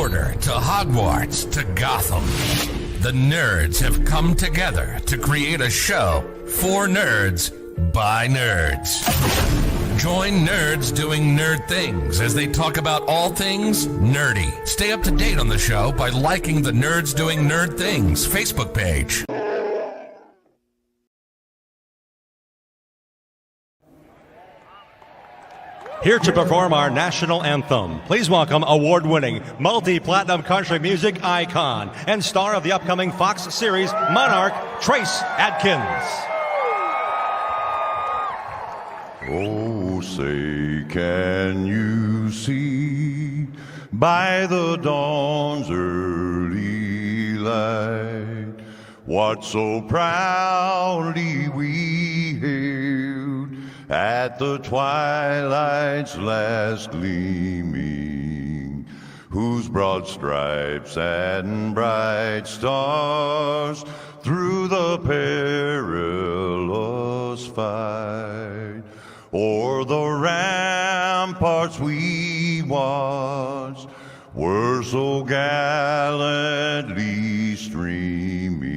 Mordor to Hogwarts to Gotham, the nerds have come together to create a show for nerds by nerds. Join nerds doing nerd things as they talk about all things nerdy. Stay up to date on the show by liking the Nerds Doing Nerd Things Facebook page. Here to perform our national anthem, please welcome award-winning, multi-platinum country music icon and star of the upcoming Fox series Monarch, Trace Adkins. Oh, say, can you see by the dawn's early light what so proudly we hailed at the twilight's last gleaming, whose broad stripes and bright stars through the perilous fight o'er the ramparts we watched were so gallantly streaming,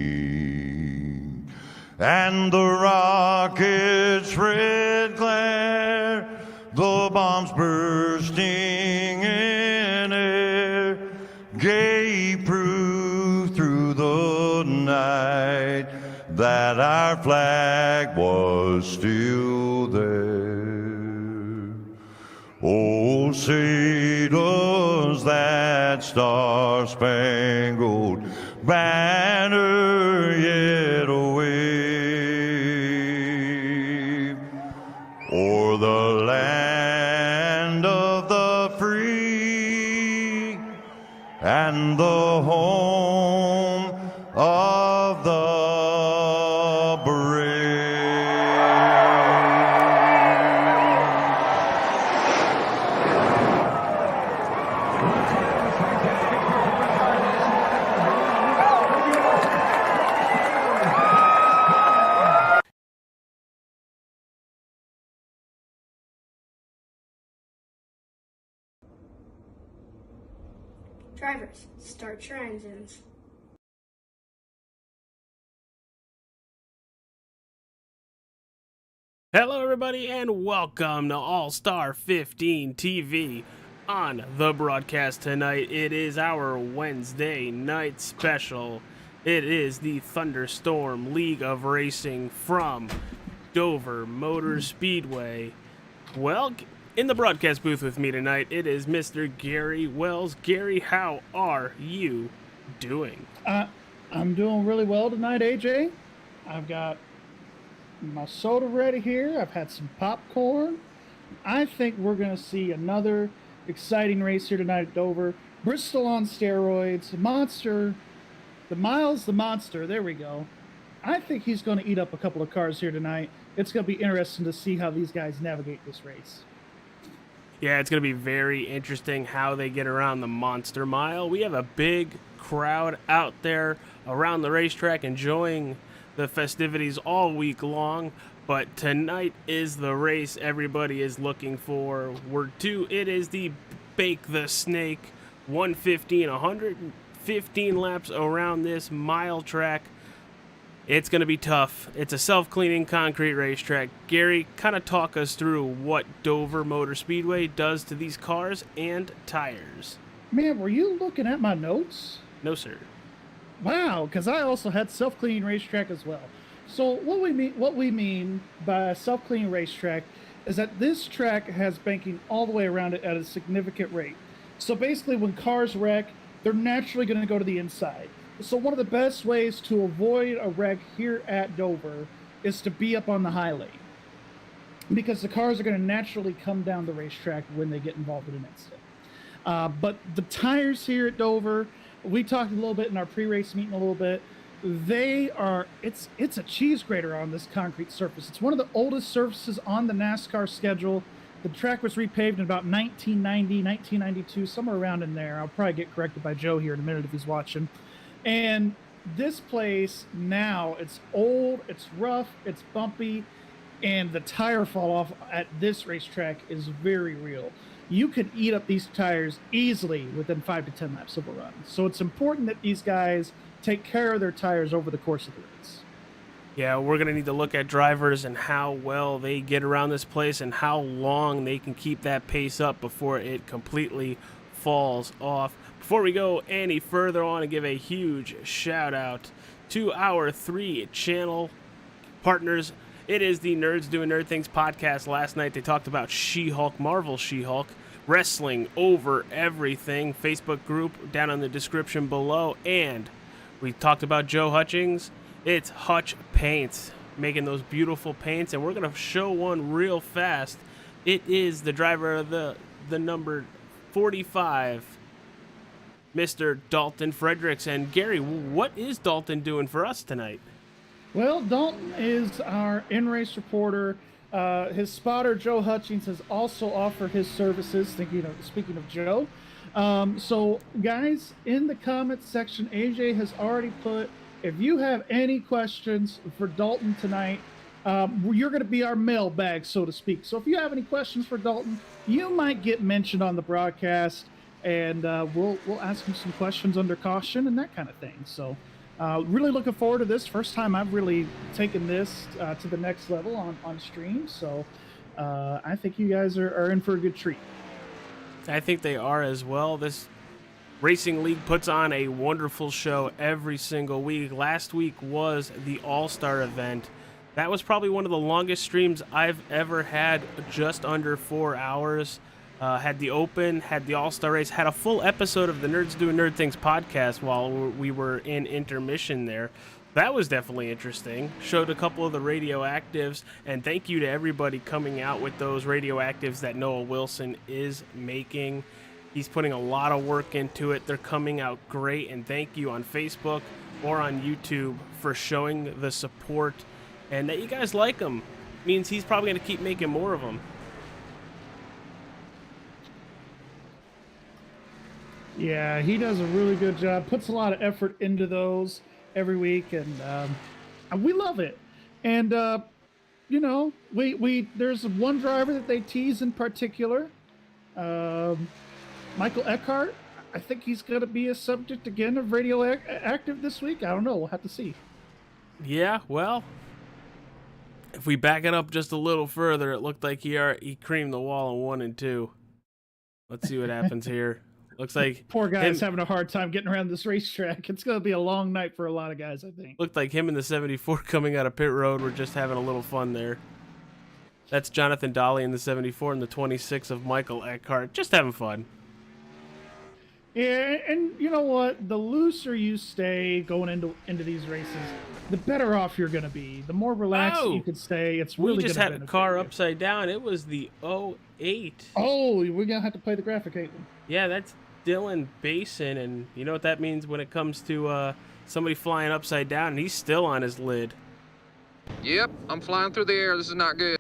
and the rocket's red glare, the bombs bursting in air, gave proof through the night that our flag was still there. Oh, say does that star-spangled banner yet wave o'er the land of the free and the home of the brave. Drivers, start your engines. Hello everybody and welcome to All-Star 15 TV. On the broadcast tonight, it is our Wednesday night special. It is the Thunderstorm League of Racing from Dover Motor Speedway. Well, in the broadcast booth with me tonight, it is Mr. Gary Wells. Gary, how are you doing? I'm doing really well tonight, AJ. I've got my soda ready here. I've had some popcorn. I think we're going to see another exciting race here tonight at Dover. Bristol on steroids. Monster. The Miles the Monster. There we go. I think he's going to eat up a couple of cars here tonight. It's going to be interesting to see how these guys navigate this race. Yeah, it's going to be very interesting how they get around the Monster Mile. We have a big crowd out there around the racetrack enjoying the festivities all week long, but tonight is the race everybody is looking for. It is the Bakethsnake 115, 115 laps around this mile track. It's going to be tough. It's a self-cleaning concrete racetrack. Gary, kind of talk us through what Dover Motor Speedway does to these cars and tires. Man, were you looking at my notes? No, sir. Wow, because I also had self-cleaning racetrack as well. So what we mean by a self-cleaning racetrack is that this track has banking all the way around it at a significant rate. So basically when cars wreck, they're naturally going to go to the inside. So one of the best ways to avoid a wreck here at Dover is to be up on the high lane, because the cars are going to naturally come down the racetrack when they get involved in an incident. But the tires here at Dover, we talked a little bit in our pre-race meeting a little bit. It's a cheese grater on this concrete surface. It's one of the oldest surfaces on the NASCAR schedule. The track was repaved in about 1990, 1992, somewhere around in there. I'll probably get corrected by Joe here in a minute if he's watching. And this place now, it's old, it's rough, it's bumpy, and the tire fall off at this racetrack is very real. you can eat up these tires easily within 5 to 10 laps of a run. So it's important that these guys take care of their tires over the course of the race. Yeah, we're going to need to look at drivers and how well they get around this place and how long they can keep that pace up before it completely falls off. Before we go any further, I want to give a huge shout out to our 3 channel partners. It is the Nerds Doing Nerd Things podcast. Last night they talked about She-Hulk, Marvel She-Hulk, wrestling over everything, Facebook group down in the description below, and we talked about Joe Hutchings. It's Hutch Paints, making those beautiful paints, and we're going to show one real fast. It is the driver of the number 45, Mr. Dalton Fredericks. And Gary, what is Dalton doing for us tonight? Well, Dalton is our in-race reporter. His spotter, Joe Hutchings, has also offered his services. Speaking of Joe. So, guys, in the comments section, AJ has already put, if you have any questions for Dalton tonight, you're going to be our mailbag, so to speak. So if you have any questions for Dalton, you might get mentioned on the broadcast, and we'll ask him some questions under caution and that kind of thing. So really looking forward to this. First time I've really taken this to the next level on stream. So I think you guys are in for a good treat. I think they are as well. This Racing League puts on a wonderful show every single week. Last week was the All-Star event. That was probably one of the longest streams I've ever had, just under 4 hours. Had the Open, had the All-Star race, had a full episode of the Nerds Doing Nerd Things podcast while we were in intermission there. That was definitely interesting. Showed a couple of the radioactives, and thank you to everybody coming out with those radioactives that Noah Wilson is making. He's putting a lot of work into it. They're coming out great, and thank you on Facebook or on YouTube for showing the support, and that you guys like them. Means he's probably going to keep making more of them. Yeah, he does a really good job. Puts a lot of effort into those every week, and we love it. And there's one driver that they tease in particular. Michael Eckhart, I think he's going to be a subject again of radioactive this week. I don't know. We'll have to see. Yeah, well, if we back it up just a little further, it looked like he creamed the wall in 1 and 2. Let's see what happens here. Looks like poor guy's having a hard time getting around this racetrack. It's going to be a long night for a lot of guys, I think. Looked like him and the 74 coming out of pit road were just having a little fun there. That's Jonathan Dolly in the 74 and the 26 of Michael Eckhart. Just having fun. Yeah, and you know what? The looser you stay going into these races, the better off you're going to be. The more relaxed you can stay, it's really We just had a car you. upside down. It was the 08. Oh, we're going to have to play the graphic, Caitlin. Yeah, that's Dylan Basin, and you know what that means when it comes to somebody flying upside down, and he's still on his lid. Yep, I'm flying through the air. This is not good.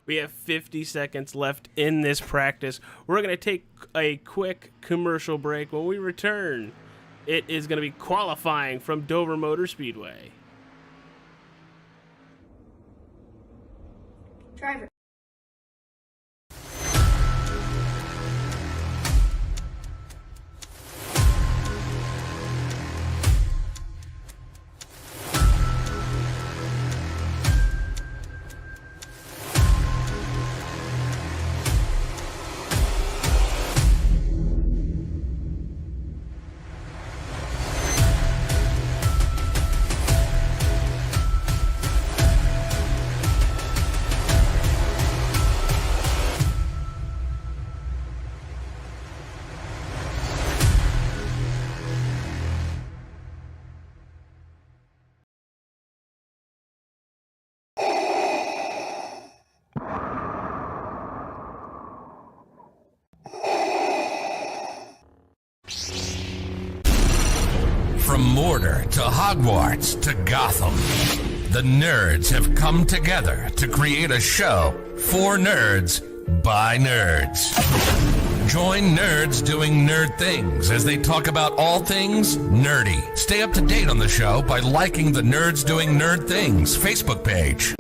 We have 50 seconds left in this practice. We're going to take a quick commercial break. When we return, it is going to be qualifying from Dover Motor Speedway. Driver. From Mordor to Hogwarts to Gotham, the nerds have come together to create a show for nerds by nerds. Join Nerds Doing Nerd Things as they talk about all things nerdy. Stay up to date on the show by liking the Nerds Doing Nerd Things Facebook page.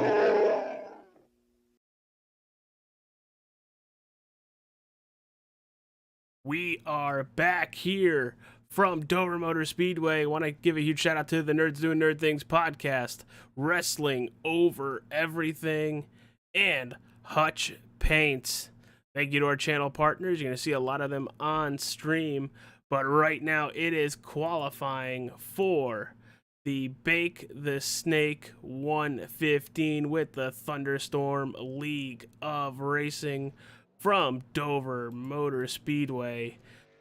We are back here from Dover Motor Speedway. Want to give a huge shout out to the Nerds Doing Nerd Things podcast, Wrestling Over Everything, and Hutch Paints. Thank you to our channel partners. You're going to see a lot of them on stream, but right now it is qualifying for the Bakethsnake 115 with the Thunderstorm League of Racing from Dover Motor Speedway.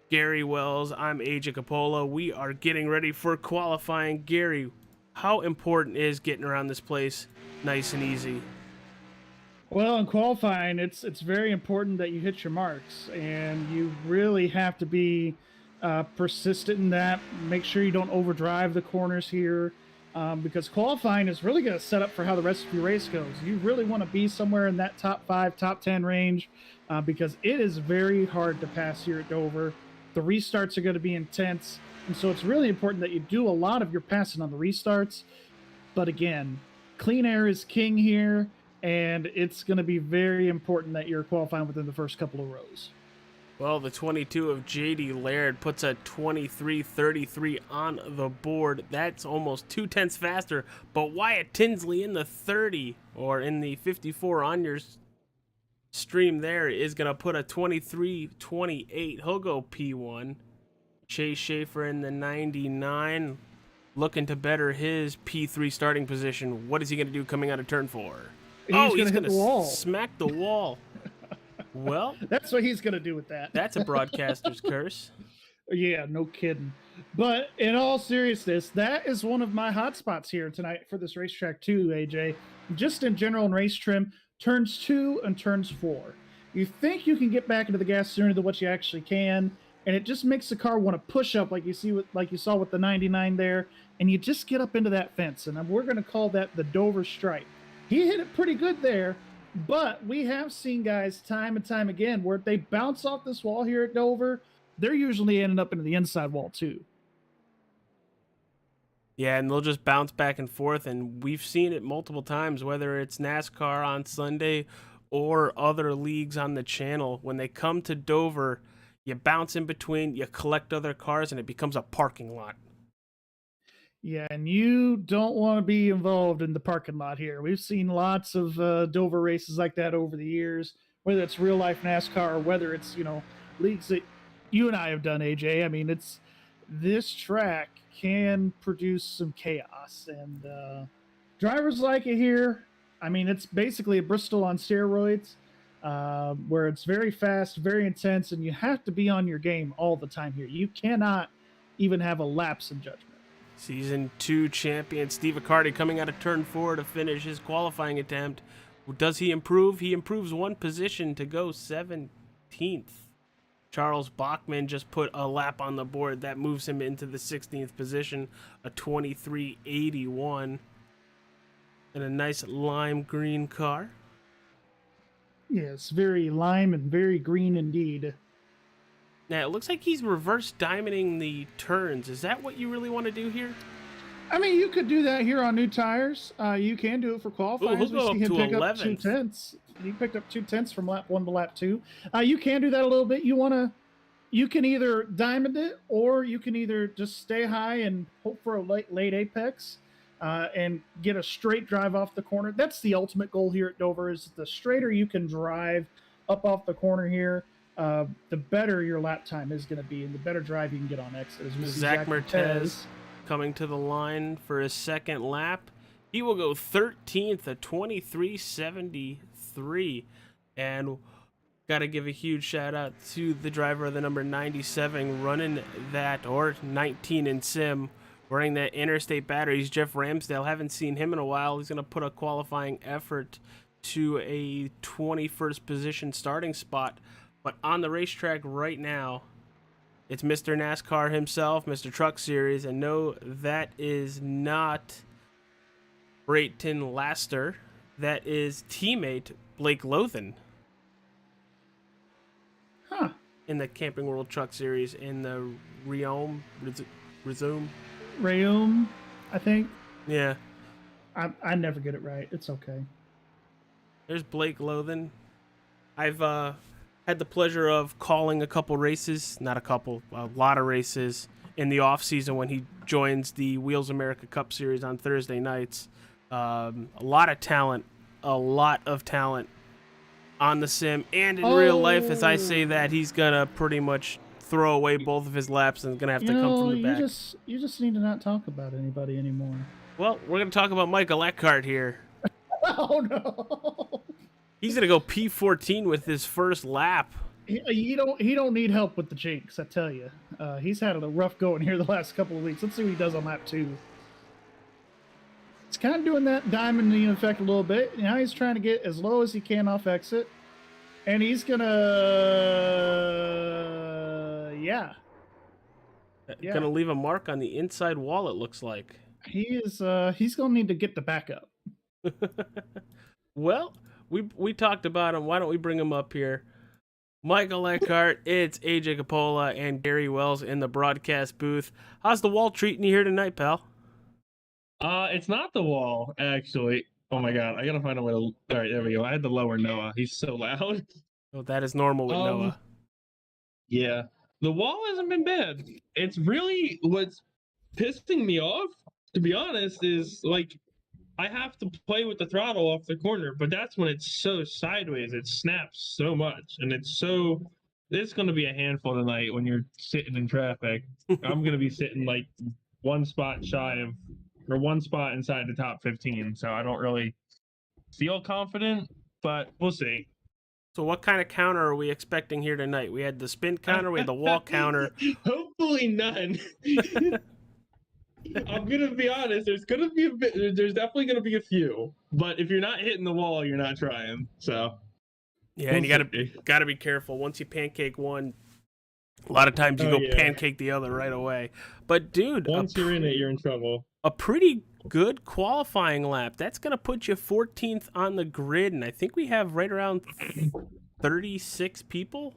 Gary Wells, I'm AJ Capola. We are getting ready for qualifying. Gary, how important is getting around this place nice and easy? Well, in qualifying, it's very important that you hit your marks, and you really have to be persistent in that. Make sure you don't overdrive the corners here, because qualifying is really going to set up for how the rest of your race goes. You really want to be somewhere in that top 5, top 10 range, because it is very hard to pass here at Dover. The restarts are going to be intense, and so it's really important that you do a lot of your passing on the restarts. But again, clean air is king here, and it's going to be very important that you're qualifying within the first couple of rows. Well, the 22 of J.D. Laird puts a 23.33 on the board. That's almost 0.2 faster, but Wyatt Tinsley in the 30, or in the 54 on your stream there, is going to put a 23.28. He'll go P1. Chase Schaefer in the 99, looking to better his P3 starting position. What is he going to do coming out of turn 4? He's going to smack the wall. Well, that's what he's going to do with that. That's a broadcaster's curse. Yeah, no kidding. But in all seriousness, that is one of my hot spots here tonight for this racetrack too, AJ. Just in general in race trim, turns 2 and turns 4. You think you can get back into the gas sooner than what you actually can, and it just makes the car want to push up like you saw with the 99 there, and you just get up into that fence. And we're going to call that the Dover stripe. He hit it pretty good there, but we have seen guys time and time again where they bounce off this wall here at Dover, they're usually ending up into the inside wall too. Yeah, and they'll just bounce back and forth, and we've seen it multiple times, whether it's NASCAR on Sunday or other leagues on the channel. When they come to Dover, you bounce in between, you collect other cars, and it becomes a parking lot. Yeah, and you don't want to be involved in the parking lot here. We've seen lots of Dover races like that over the years, whether it's real life NASCAR or whether it's, leagues that you and I have done, AJ. I mean, this track can produce some chaos, and drivers like it here. I mean, it's basically a Bristol on steroids, where it's very fast, very intense, and you have to be on your game all the time here. You cannot even have a lapse in judgment. Season 2 champion Steve Accardi coming out of turn 4 to finish his qualifying attempt. Does he improve? He improves one position to go 17th. Charles Bachman just put a lap on the board. That moves him into the 16th position, a 23.81. And a nice lime green car. Yes, very lime and very green indeed. Now, it looks like he's reverse diamonding the turns. Is that what you really want to do here? I mean, you could do that here on new tires. You can do it for qualifying. We'll go up to 11th. 2/10. He picked up 2/10 from lap 1 to lap 2. You can do that a little bit. You can either diamond it, or you can either just stay high and hope for a late apex and get a straight drive off the corner. That's the ultimate goal here at Dover, is the straighter you can drive up off the corner here, the better your lap time is going to be, and the better drive you can get on exit. Zach Mertez coming to the line for his second lap. He will go 13th at 23.73. And got to give a huge shout out to the driver of the number 97 running that, or 19 in sim, running that interstate batteries, Jeff Ramsdale. Haven't seen him in a while. He's going to put a qualifying effort to a 21st position starting spot. But on the racetrack right now, it's Mr. NASCAR himself, Mr. Truck Series, and no, that is not Brayton Laster. That is teammate Blake Lothan. Huh. In the Camping World Truck Series in the Resume, I think. Yeah. I never get it right. It's okay. There's Blake Lothan. I've had the pleasure of calling a couple races, not a couple, a lot of races in the off season when he joins the Wheels America Cup Series on Thursday nights. A lot of talent on the sim and in real life. As I say that, he's gonna pretty much throw away both of his laps and is gonna have to come from the back. You just need to not talk about anybody anymore. Well, we're gonna talk about Michael Eckhart here. Oh no! He's gonna go P14 with his first lap. He don't need help with the jinx, I tell you. He's had a rough going here the last couple of weeks. Let's see what he does on lap 2. It's kind of doing that diamonding effect a little bit. Now he's trying to get as low as he can off exit, and he's gonna, Gonna leave a mark on the inside wall. It looks like he's gonna need to get the backup. Well, we talked about him. Why don't we bring him up here? Michael Eckhart, it's AJ Capola and Gary Wells in the broadcast booth. How's the wall treating you here tonight, pal? It's not the wall, actually. Oh my god, I gotta find a way to... Alright, there we go. I had to lower Noah. He's so loud. Oh, that is normal with Noah. Yeah. The wall hasn't been bad. It's really... What's pissing me off, to be honest, is, like, I have to play with the throttle off the corner, but that's when it's so sideways. It snaps so much, and it's so... It's gonna be a handful tonight when you're sitting in traffic. I'm gonna be sitting, like, one spot shy of... Or one spot inside the top 15, so I don't really feel confident, but we'll see. So what kind of counter are we expecting here tonight? We had the spin counter, we had the wall counter. Hopefully none. I'm gonna be honest, there's definitely gonna be a few, but if you're not hitting the wall, you're not trying, so. Yeah, and you gotta be careful. Once you pancake one, a lot of times you pancake the other right away. But dude, once you're in it, you're in trouble. A pretty good qualifying lap. That's going to put you 14th on the grid, and I think we have right around 36 people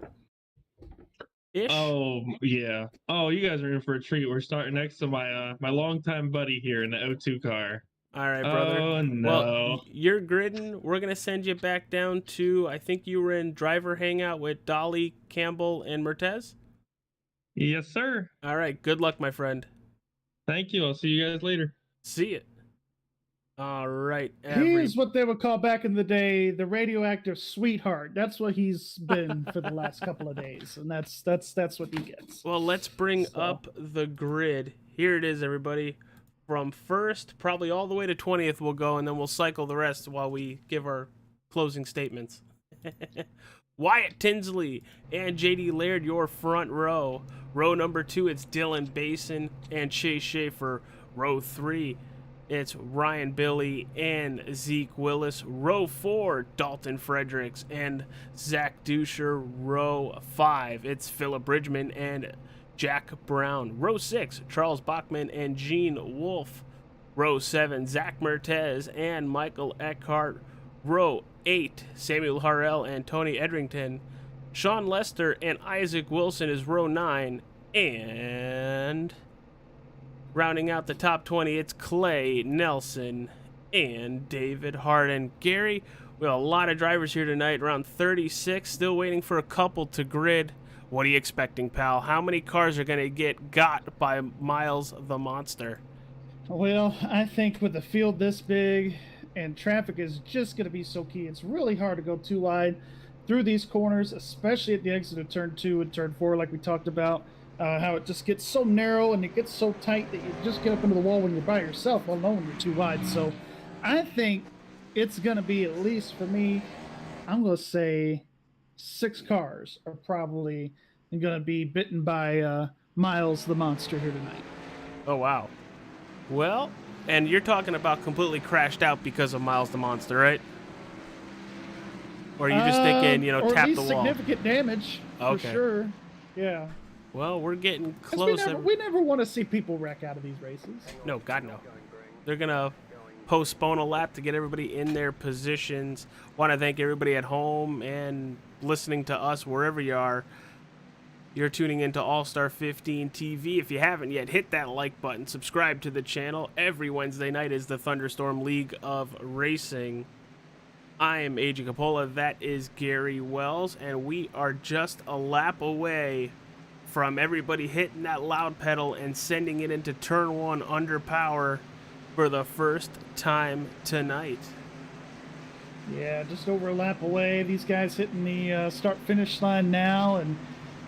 ish. Oh, yeah. Oh, you guys are in for a treat. We're starting next to my longtime buddy here in the O2 car. All right, brother. Oh, no. Well, you're gridding. We're going to send you back down to, I think you were in driver hangout with Dolly, Campbell, and Mertez? Yes, sir. All right. Good luck, my friend. Thank you. I'll see you guys later. See it. All right. He's what they would call back in the day the radioactive sweetheart. That's what he's been for the last couple of days, and that's what he gets. Well, let's bring up the grid. Here it is, everybody. From first, probably all the way to 20th, we'll go, and then we'll cycle the rest while we give our closing statements. Wyatt Tinsley and JD Laird, your front row. Row number 2, it's Dylan Basin and Chase Schaefer. Row 3, it's Ryan Billy and Zeke Willis. Row 4, Dalton Fredericks and Zach Duscher. Row 5, it's Philip Bridgman and Jack Brown. Row 6, Charles Bachman and Gene Wolfe. Row 7, Zach Mertez and Michael Eckhart. Row 8, Samuel Harrell and Tony Edrington. Sean Lester and Isaac Wilson is row 9. And rounding out the top 20, it's Clay Nelson and David Harden. Gary, we have a lot of drivers here tonight, around 36, still waiting for a couple to grid. What are you expecting, pal? How many cars are going to get got by Miles the Monster? Well, I think with the field this big and traffic is just going to be so key, it's really hard to go too wide through these corners, especially at the exit of turn 2 and turn 4, like we talked about. How it just gets so narrow and it gets so tight that you just get up into the wall when you're by yourself, well, no, when you're too wide. So I think it's going to be, at least for me, I'm going to say 6 cars are probably going to be bitten by Miles the Monster here tonight. Oh, wow. Well, and you're talking about completely crashed out because of Miles the Monster, right? Or are you just thinking, tap the wall? Significant damage, for sure. Yeah. Well, we're getting close. We never want to see people wreck out of these races. No, God, no. They're going to postpone a lap to get everybody in their positions. Want to thank everybody at home and listening to us wherever you are. You're tuning into All-Star 15 TV. If you haven't yet, hit that like button. Subscribe to the channel. Every Wednesday night is the Thunderstorm League of Racing. I am AJ Capola, that is Gary Wells, and we are just a lap away from everybody hitting that loud pedal and sending it into turn 1 under power for the first time tonight. Yeah, just over a lap away. These guys hitting the start-finish line now, and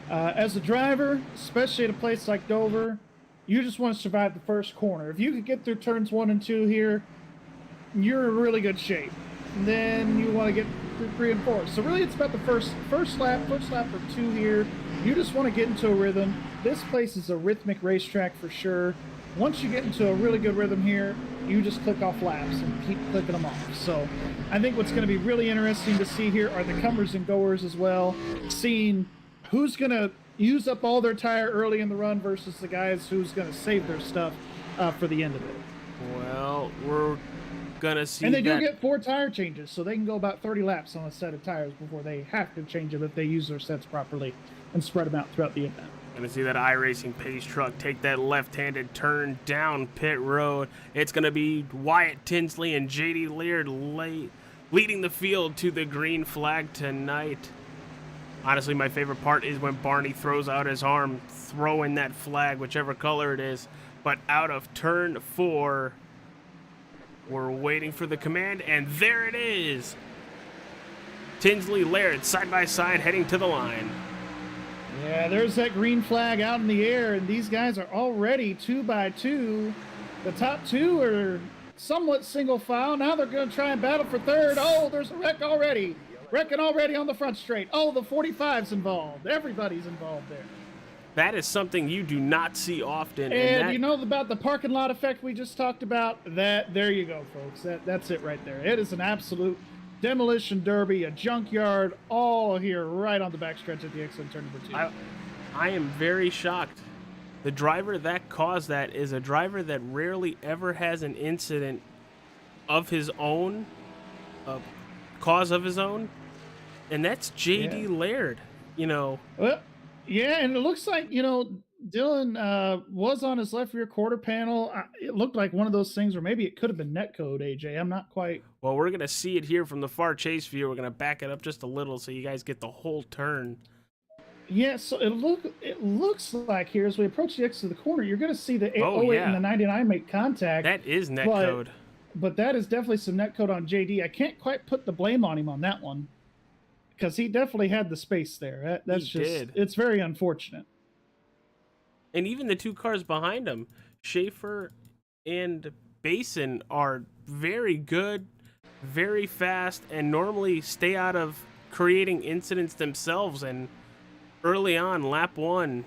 as a driver, especially at a place like Dover, you just want to survive the first corner. If you could get through turns 1 and 2 here, you're in really good shape. And then you want to get through 3 and 4. So really, it's about the first lap or 2 here. You just want to get into a rhythm. This place is a rhythmic racetrack for sure. Once you get into a really good rhythm here, you just click off laps and keep clicking them off. So I think what's going to be really interesting to see here are the comers and goers as well, seeing who's going to use up all their tire early in the run versus the guys who's going to save their stuff for the end of it. Well, we're going to see. And they do get 4 tire changes, so they can go about 30 laps on a set of tires before they have to change them if they use their sets properly and spread them out throughout the event. Going to see that iRacing pace truck take that left-handed turn down pit road. It's going to be Wyatt Tinsley and JD Laird leading the field to the green flag tonight. Honestly, my favorite part is when Barney throws out his arm, throwing that flag, whichever color it is. But out of turn 4, we're waiting for the command, and there it is. Tinsley, Laird, side by side, heading to the line. Yeah, there's that green flag out in the air, and these guys are already 2 by 2. The top 2 are somewhat single file. Now they're going to try and battle for third. Oh, there's a wreck already. Wrecking already on the front straight. Oh, the 45's involved. Everybody's involved there. That is something you do not see often. And you know about the parking lot effect we just talked about? There you go, folks. That's it right there. It is an absolute demolition derby, a junkyard, all here right on the backstretch at the exit of turn number 2. I am very shocked. The driver that caused that is a driver that rarely ever has an incident of his own, cause of his own, and that's JD Laird. Well, yeah, and it looks like, Dylan was on his left rear quarter panel. It looked like one of those things, or maybe it could have been netcode, AJ. I'm not quite. Well, we're going to see it here from the far chase view. We're going to back it up just a little so you guys get the whole turn. Yeah, so it looks like here as we approach the exit of the corner, you're going to see the 808 and the 99 make contact. That is netcode. But that is definitely some netcode on JD. I can't quite put the blame on him on that one because he definitely had the space there. It's very unfortunate. And even the 2 cars behind him, Schaefer and Basin, are very good, very fast, and normally stay out of creating incidents themselves. And early on, lap 1.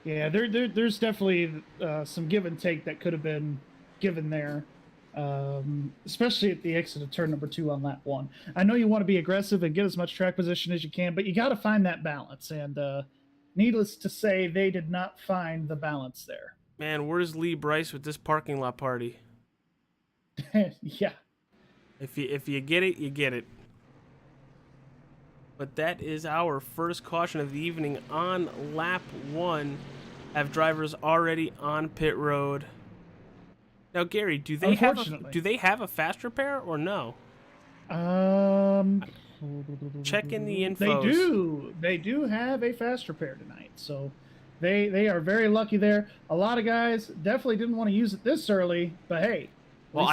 Yeah, there's definitely some give and take that could have been given there, especially at the exit of turn number 2 on lap 1. I know you want to be aggressive and get as much track position as you can, but you got to find that balance. And needless to say, they did not find the balance there. Man, where's Lee Bryce with this parking lot party? Yeah. If you get it, you get it. But that is our first caution of the evening on lap 1. Have drivers already on pit road. Now, Gary, do they have a fast repair or no? Check in the info. They do have a fast repair tonight, so they are very lucky there. A lot of guys definitely didn't want to use it this early, but hey, well,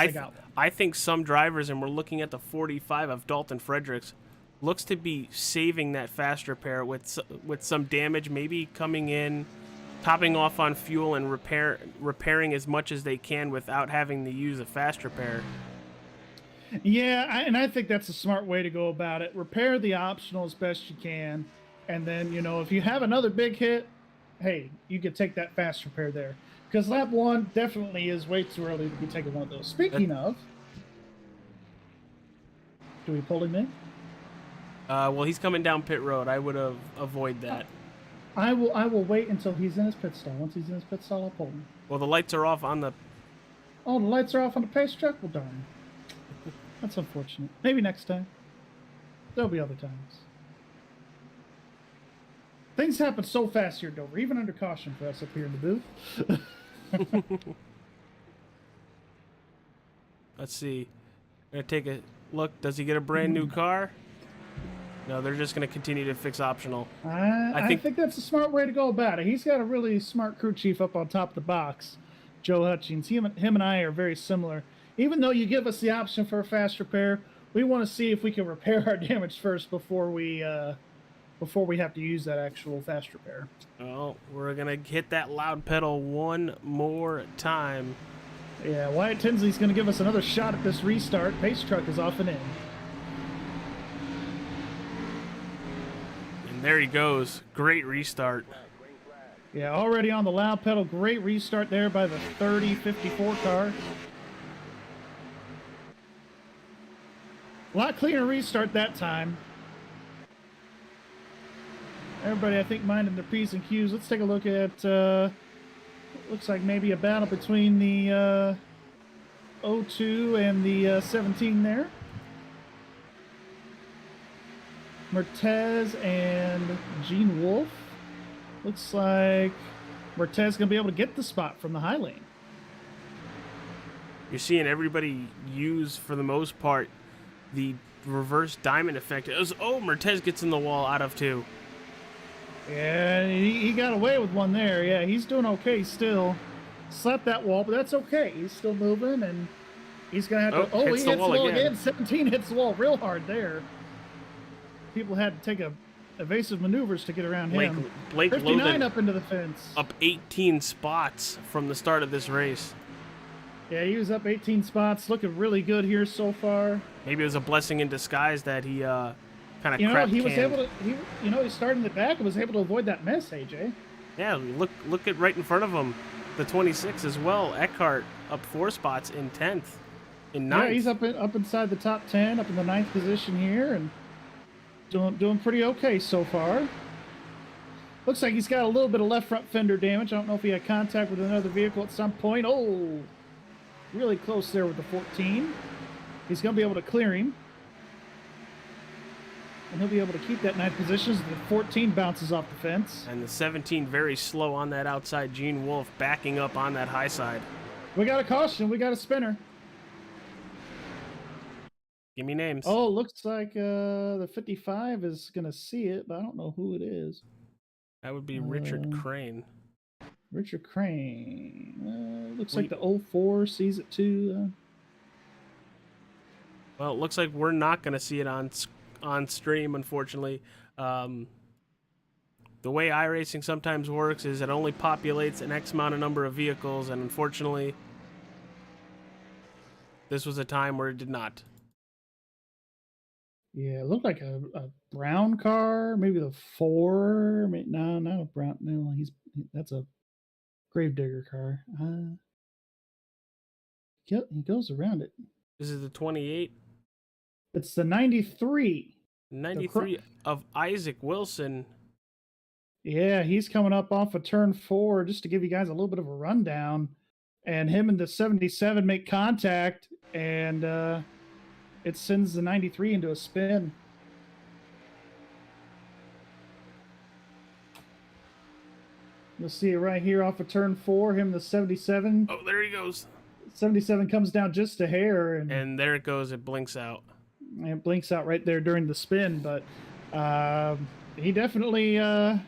I think some drivers, and we're looking at the 45 of Dalton Fredericks, looks to be saving that fast repair with some damage, maybe coming in, topping off on fuel and repairing as much as they can without having to use a fast repair. Yeah, and I think that's a smart way to go about it. Repair the optional as best you can, and then, if you have another big hit, hey, you could take that fast repair there. Because lap 1 definitely is way too early to be taking one of those. Speaking of, do we pull him in? Well, he's coming down pit road. I would avoid that. I will wait until he's in his pit stall. Once he's in his pit stall, I'll pull him. Well, the lights are off on the... Oh, the lights are off on the pace truck? Well, darn. That's unfortunate. Maybe next time. There'll be other times. Things happen so fast here, Dover, even under caution for us up here in the booth. Let's see. I'm going to take a look, does he get a brand new car? No, they're just going to continue to fix optional. I think that's a smart way to go about it. He's got a really smart crew chief up on top of the box, Joe Hutchings. Him and I are very similar. Even though you give us the option for a fast repair, we want to see if we can repair our damage first before we have to use that actual fast repair. Well, we're going to hit that loud pedal one more time. Yeah, Wyatt Tinsley's going to give us another shot at this restart. Pace truck is off and in. And there he goes. Great restart. Yeah, already on the loud pedal. Great restart there by the 3054 car. A lot cleaner restart that time. Everybody, I think, minding their P's and Q's. Let's take a look at, looks like maybe a battle between the 02 and the 17 there. Mertez and Gene Wolfe. Looks like Mertez going to be able to get the spot from the high lane. You're seeing everybody use, for the most part, the reverse diamond effect. Mertez gets in the wall out of 2. Yeah, he got away with one there. Yeah, he's doing okay still. Slapped that wall, but that's okay. He's still moving, and he's going to have to... he hits the wall again. 17 hits the wall real hard there. People had to take evasive maneuvers to get around him. Blake 59 Logan up into the fence. up 18 spots from the start of this race. Yeah, he was up 18 spots. Looking really good here so far. Maybe it was a blessing in disguise that he kind of he was able to. He started in the back and was able to avoid that mess. AJ. Yeah, look at right in front of him, the 26 as well. Eckhart up 4 spots in 10th, in 9th. Yeah, he's up inside the top 10, up in the 9th position here, and doing pretty okay so far. Looks like he's got a little bit of left front fender damage. I don't know if he had contact with another vehicle at some point. Oh, really close there with the 14. He's going to be able to clear him. And he'll be able to keep that 9th position as the 14 bounces off the fence. And the 17 very slow on that outside. Gene Wolfe backing up on that high side. We got a caution. We got a spinner. Give me names. Oh, looks like the 55 is going to see it, but I don't know who it is. That would be Richard Crane. Richard Crane. Looks like the 04 sees it too. Well, it looks like we're not going to see it on stream, unfortunately. The way iRacing sometimes works is it only populates an X amount of number of vehicles, and unfortunately, this was a time where it did not. Yeah, it looked like a brown car, maybe the 4. No, not a brown. No, that's a Gravedigger car. He goes around it. This is the 28. It's the 93. 93 of Isaac Wilson. Yeah, he's coming up off of turn 4, just to give you guys a little bit of a rundown. And him and the 77 make contact, and it sends the 93 into a spin. You'll see it right here off of turn 4, him and the 77. Oh, there he goes. 77 comes down just a hair. And there it goes. It blinks out. It blinks out right there during the spin, but he definitely... there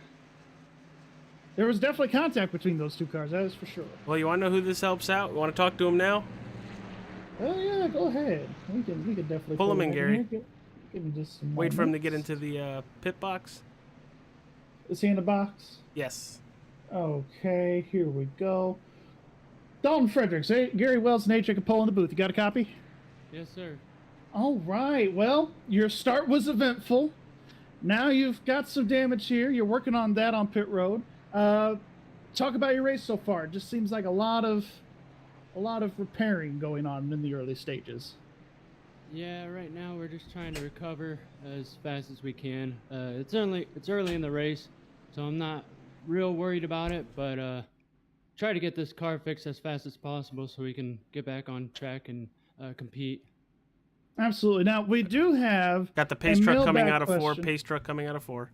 was definitely contact between those two cars, that is for sure. Well, you want to know who this helps out? You want to talk to him now? Oh yeah, go ahead. We can definitely pull him in, Gary. Give him just some Wait for him to moments. get into the pit box. Is he in the box? Yes. Okay, here we go. Dalton Fredericks, Gary Wells and AJ Capole in the booth. You got a copy? Yes, sir. All right. Well, your start was eventful. Now you've got some damage here. You're working on that on pit road. Talk about your race so far. It just seems like a lot of repairing going on in the early stages. Yeah, right now we're just trying to recover as fast as we can. It's early in the race, so I'm not real worried about it, but try to get this car fixed as fast as possible so we can get back on track and compete. Absolutely. Now, we do have... Got the pace truck coming mailbag out of 4. question. Pace truck coming out of 4.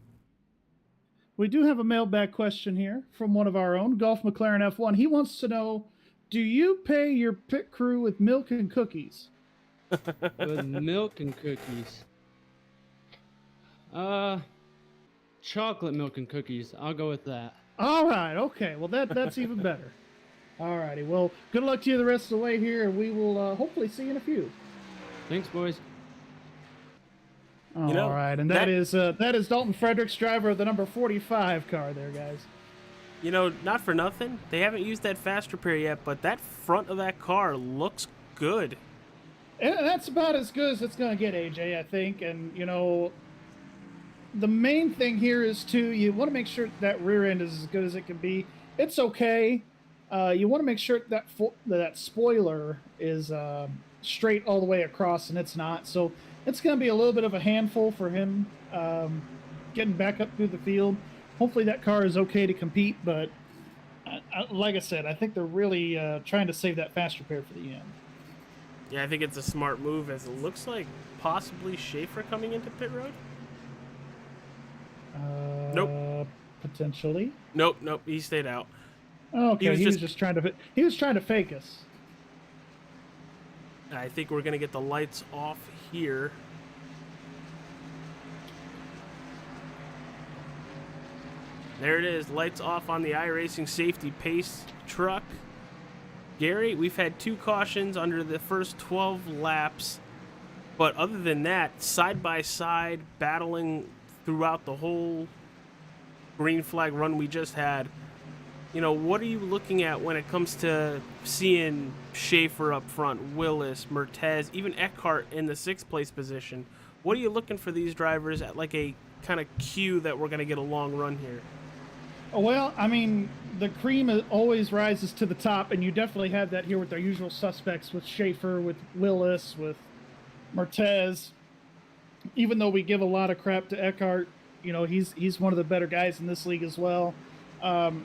We do have a mailbag question here from one of our own, Golf McLaren F1. He wants to know, do you pay your pit crew with milk and cookies? with milk and cookies. Chocolate milk and cookies. I'll go with that. All right. Okay. Well, that's even better. All righty. Well, good luck to you the rest of the way here, and we will hopefully see you in a few. Thanks, boys. All right, and that is Dalton Fredericks, driver of the number 45 car there, guys. You know, not for nothing, they haven't used that fast repair yet, but that front of that car looks good. And that's about as good as it's going to get, AJ, I think. And, you know, the main thing here is, too, you want to make sure that rear end is as good as it can be. It's okay. You want to make sure that spoiler is straight all the way across, and it's not. So it's going to be a little bit of a handful for him getting back up through the field. Hopefully that car is okay to compete, but like I said, I think they're really trying to save that fast repair for the end. Yeah, I think it's a smart move, as it looks like possibly Schaefer coming into pit road. Nope. Potentially. Nope. He stayed out. Okay, he was just trying to fake us. I think we're gonna get the lights off here. There it is, lights off on the iRacing Safety Pace truck. Gary, we've had 2 cautions under the first 12 laps, but other than that, side by side, battling throughout the whole green flag run we just had. You know, what are you looking at when it comes to seeing Schaefer up front, Willis, Mertez, even Eckhart in the 6th place position? What are you looking for these drivers at, like a kind of cue that we're going to get a long run here? Well, I mean, the cream always rises to the top, and you definitely have that here with our usual suspects, with Schaefer, with Willis, with Mertez. Even though we give a lot of crap to Eckhart, you know, he's one of the better guys in this league as well. I'm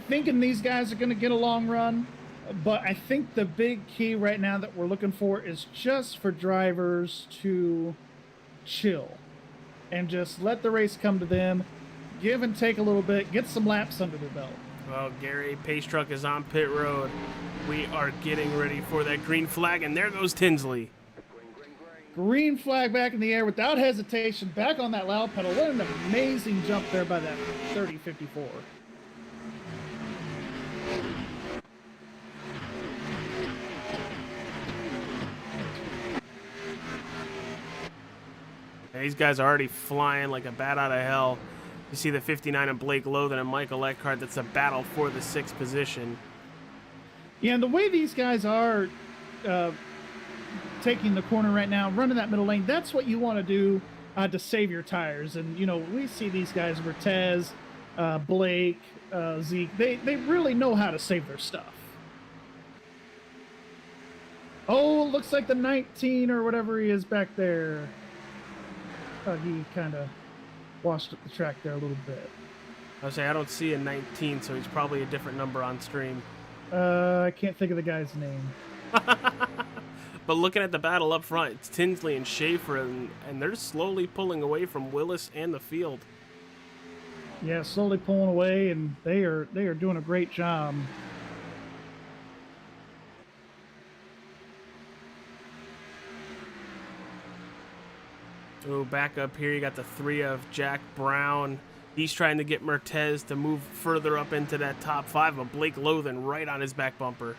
thinking these guys are going to get a long run, but I think the big key right now that we're looking for is just for drivers to chill and just let the race come to them, give and take a little bit, get some laps under their belt. Well, Gary, Pace Truck is on pit road. We are getting ready for that green flag, and there goes Tinsley. Green flag back in the air without hesitation, back on that loud pedal. What an amazing jump there by that 3054. These guys are already flying like a bat out of hell. You see the 59 and Blake Lothan and Michael Eckhart. That's a battle for the 6th position. Yeah, and the way these guys are taking the corner right now, running that middle lane, that's what you want to do to save your tires. And, you know, we see these guys, Mertez, Blake, Zeke, they really know how to save their stuff. Oh, looks like the 19 or whatever he is back there. He kind of washed up the track there a little bit. I say I don't see a 19, so he's probably a different number on stream. I can't think of the guy's name. But looking at the battle up front, it's Tinsley and Schaefer, and they're slowly pulling away from Willis and the field. Yeah, slowly pulling away, and they are doing a great job. So back up here, you got the 3 of Jack Brown. He's trying to get Mertez to move further up into that top 5, of Blake Lothan right on his back bumper.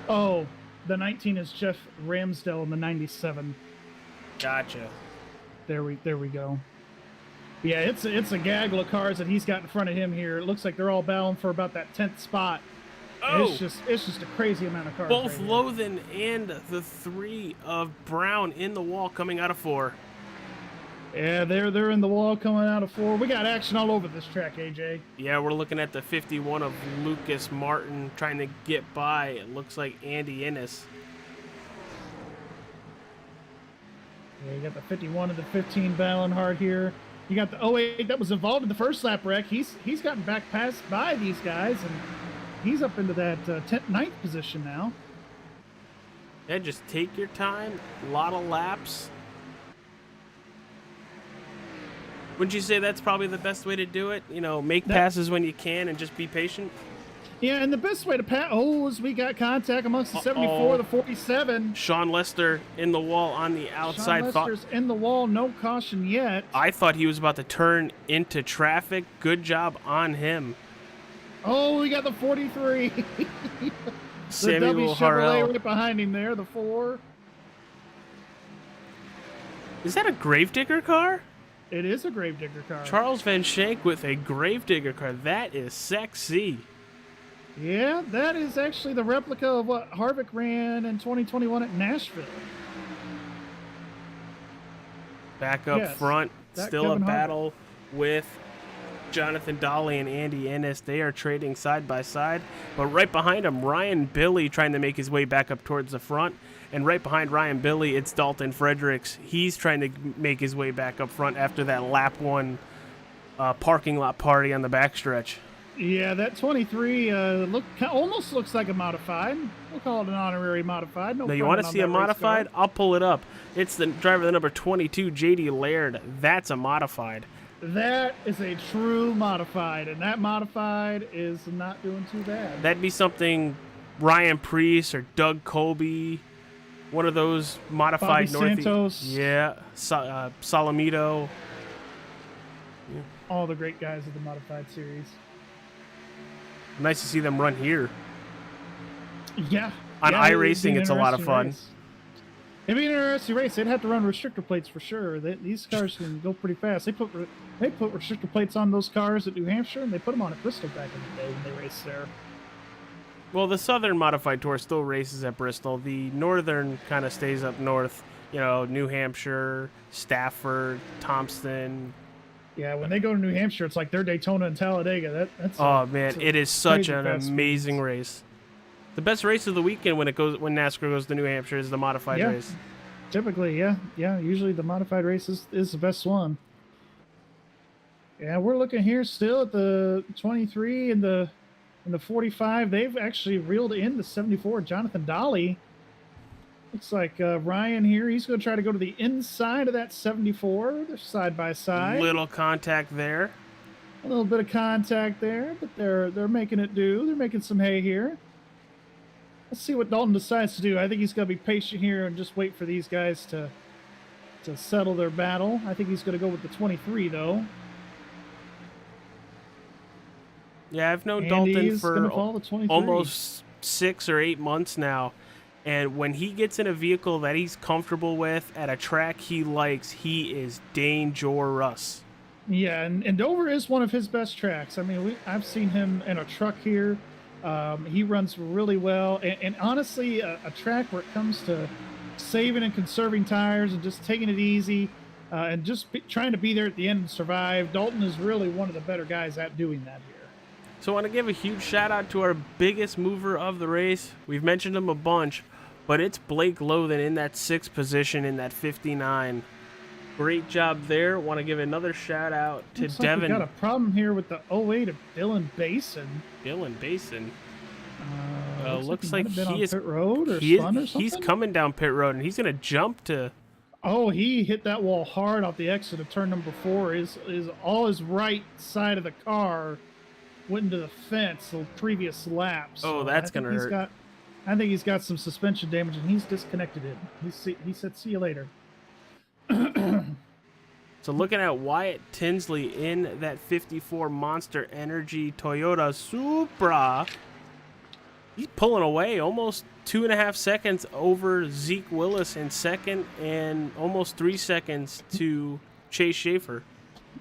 Oh, the 19 is Jeff Ramsdell in the 97. Gotcha. There we go. Yeah, it's a gaggle of cars that he's got in front of him here. It looks like they're all battling for about that 10th spot. Oh, it's just a crazy amount of cars. Both right Lothan and the 3 of Brown in the wall coming out of 4. Yeah, they're in the wall coming out of 4. We got action all over this track, AJ. Yeah, we're looking at the 51 of Lucas Martin trying to get by. It looks like Andy Innes. Yeah, you got the 51 and the 15 battling hard here. You got the 08 that was involved in the first lap wreck. He's gotten back past by these guys, and he's up into that 9th position now. Yeah, just take your time. A lot of laps. Wouldn't you say that's probably the best way to do it? You know, make passes when you can and just be patient? Yeah, and the best way to pass. Oh, is we got contact amongst the 74, the 47. Sean Lester in the wall on the outside. Sean Lester's in the wall. No caution yet. I thought he was about to turn into traffic. Good job on him. Oh, we got the 43. The Samuel W Chevrolet Harrell. right behind him there, the 4. Is that a Gravedigger car? It is a Gravedigger car. Charles Van Shank with a Gravedigger car. That is sexy. Yeah, that is actually the replica of what Harvick ran in 2021 at Nashville. Back up Yes, front, that still Kevin a Harvick. battle with Jonathan Dolly and Andy Ennis. They are trading side by side. But right behind him, Ryan Billy trying to make his way back up towards the front. And right behind Ryan Billy, it's Dalton Fredericks. He's trying to make his way back up front after that lap 1 parking lot party on the backstretch. Yeah, that 23 almost looks like a modified. We'll call it an honorary modified. No, Now, you want to see a modified? I'll pull it up. It's the driver, the number 22, J.D. Laird. That's a modified. That is a true modified, and that modified is not doing too bad. That'd be something Ryan Preece or Doug Colby, one of those modified Bobby Northeast. Santos. Yeah, Salamito. All the great guys of the modified series. Nice to see them run here. Yeah. On yeah, it'd be iRacing, an it's a lot of interesting fun. race. It'd be an interesting race. They'd have to run restrictor plates for sure. These cars can go pretty fast. They put restrictor plates on those cars at New Hampshire, and they put them on at Bristol back in the day when they raced there. Well, the Southern Modified Tour still races at Bristol. The Northern kind of stays up north. You know, New Hampshire, Stafford, Thompson. Yeah, when they go to New Hampshire, it's like their Daytona and Talladega. Oh man, it is such crazy an fast amazing race. The best race of the weekend when NASCAR goes to New Hampshire is the modified race. Typically, yeah. Usually the modified race is the best one. Yeah, we're looking here still at the 23 and the 45. They've actually reeled in the 74. Jonathan Dolly. Looks like Ryan here. He's going to try to go to the inside of that 74. They're side by side. Little contact there. A little bit of contact there, but they're making it do. They're making some hay here. Let's see what Dalton decides to do. I think he's going to be patient here and just wait for these guys to settle their battle. I think he's going to go with the 23, though. Yeah, I've known Andy's Dalton gonna for follow the 23. almost 6 or 8 months now. And when he gets in a vehicle that he's comfortable with at a track he likes, he is dangerous. Yeah, and Dover is one of his best tracks. I mean, I've seen him in a truck here. He runs really well. And honestly, a track where it comes to saving and conserving tires and just taking it easy and just trying to be there at the end and survive, Dalton is really one of the better guys at doing that here. So I want to give a huge shout out to our biggest mover of the race. We've mentioned him a bunch, but it's Blake Lothan in that 6th position in that 59. Great job there. Want to give another shout out to Looks Devin. Like we got a problem here with the 08 of Dylan Basin. Dylan Basin. Looks like he might have been he on is. pit road or He spun or is something. he's coming down pit road, and he's going to jump to. Oh, he hit that wall hard off the exit of turn number 4. Is all his right side of the car went into the fence the previous lap. So Oh, that's going to hurt. I think he's got some suspension damage, and he's disconnected it. He said, "See you later." So looking at Wyatt Tinsley in that 54 Monster Energy Toyota Supra, he's pulling away almost 2.5 seconds over Zeke Willis in second and almost 3 seconds to Chase Schaefer.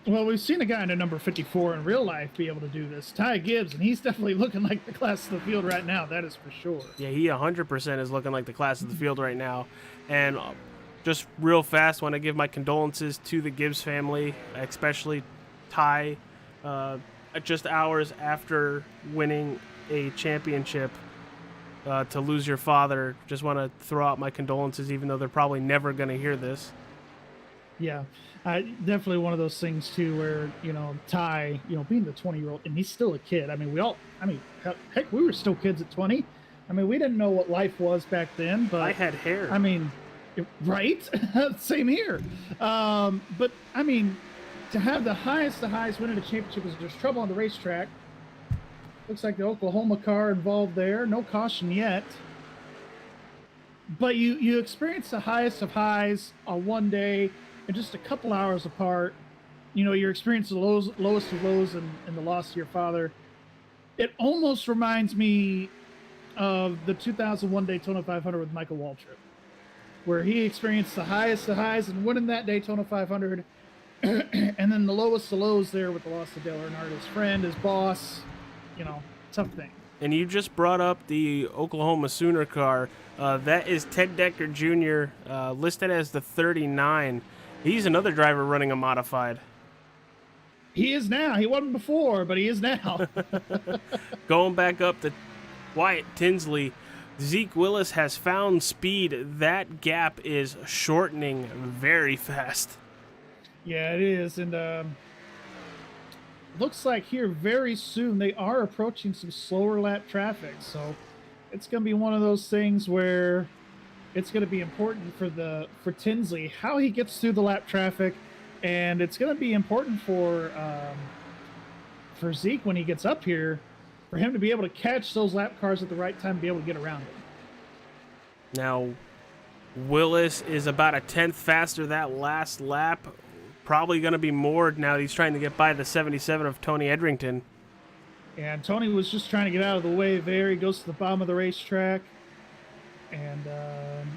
Well, we've seen a guy in a number 54 in real life be able to do this, Ty Gibbs, and he's definitely looking like the class of the field right now. That is for sure. Yeah, he 100% is looking like the class of the field right now. And just real fast, want to give my condolences to the Gibbs family, especially Ty, just hours after winning a championship. To lose your father, just want to throw out my condolences, even though they're probably never going to hear this. Yeah, definitely one of those things too, where Ty, being the 20-year-old, and he's still a kid. I mean, heck, we were still kids at 20. I mean, we didn't know what life was back then, but I had hair. I mean, right? Same here. But I mean, to have the highest win in a championship is there's trouble on the racetrack. Looks like the Oklahoma car involved there. No caution yet. But you experience the highest of highs on one day and just a couple hours apart. You know, you're experiencing the lowest of lows and the loss of your father. It almost reminds me of the 2001 Daytona 500 with Michael Waltrip, where he experienced the highest of highs and winning that Daytona 500, and then the lowest of lows there with the loss of Dale Earnhardt, his friend, his boss. You know, tough thing. And you just brought up the Oklahoma Sooner car. That is Ted Decker Jr., listed as the 39. He's another driver running a modified. He is now. He wasn't before, but he is now. Going back up to Wyatt Tinsley, Zeke Willis has found speed. That gap is shortening very fast. Yeah, it is. And looks like here very soon they are approaching some slower lap traffic. So it's going to be one of those things where it's going to be important for Tinsley how he gets through the lap traffic, and it's going to be important for Zeke when he gets up here, for him to be able to catch those lap cars at the right time and be able to get around them. Now, Willis is about a tenth faster that last lap. Probably going to be more now that he's trying to get by the 77 of Tony Edrington. And Tony was just trying to get out of the way there. He goes to the bottom of the racetrack. And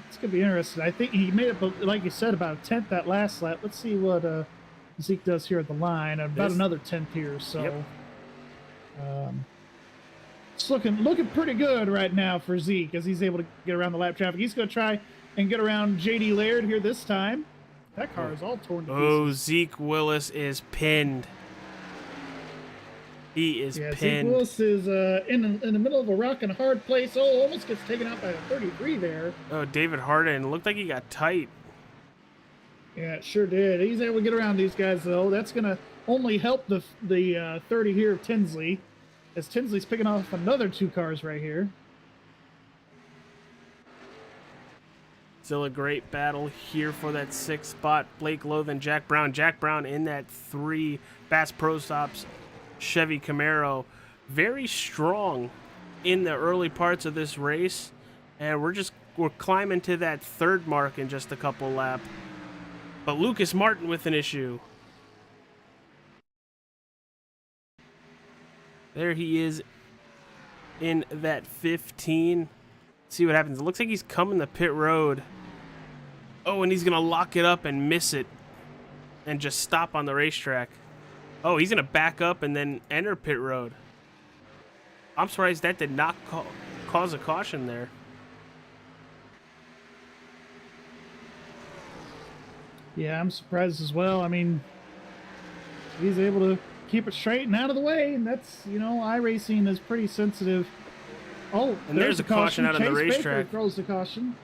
it's going to be interesting. I think he made it, like you said, about a tenth that last lap. Let's see what Zeke does here at the line. About another tenth here. So yep. It's looking pretty good right now for Zeke as he's able to get around the lap traffic. He's going to try and get around J.D. Laird here this time. That car is all torn to pieces. Oh, Zeke Willis is pinned. He is pinned. Zeke Willis is in the middle of a rock and hard place. Oh, almost gets taken out by a 33 there. Oh, David Harden. Looked like he got tight. Yeah, it sure did. He's able to get around these guys, though. That's going to only help the 30 here of Tinsley, as Tinsley's picking off another two cars right here. Still a great battle here for that sixth spot. Blake Lothan, Jack Brown. Jack Brown in that 3 Bass Pro Stops Chevy Camaro. Very strong in the early parts of this race. And we're climbing to that third mark in just a couple laps. But Lucas Martin with an issue. There he is in that 15. See what happens. It looks like he's coming the pit road. Oh, and he's going to lock it up and miss it and just stop on the racetrack. Oh, he's going to back up and then enter pit road. I'm surprised that did not cause a caution there. Yeah, I'm surprised as well. I mean, he's able to keep it straight and out of the way, and that's, you know, iRacing is pretty sensitive. Oh, and there's a caution out of the racetrack. Baker throws the caution.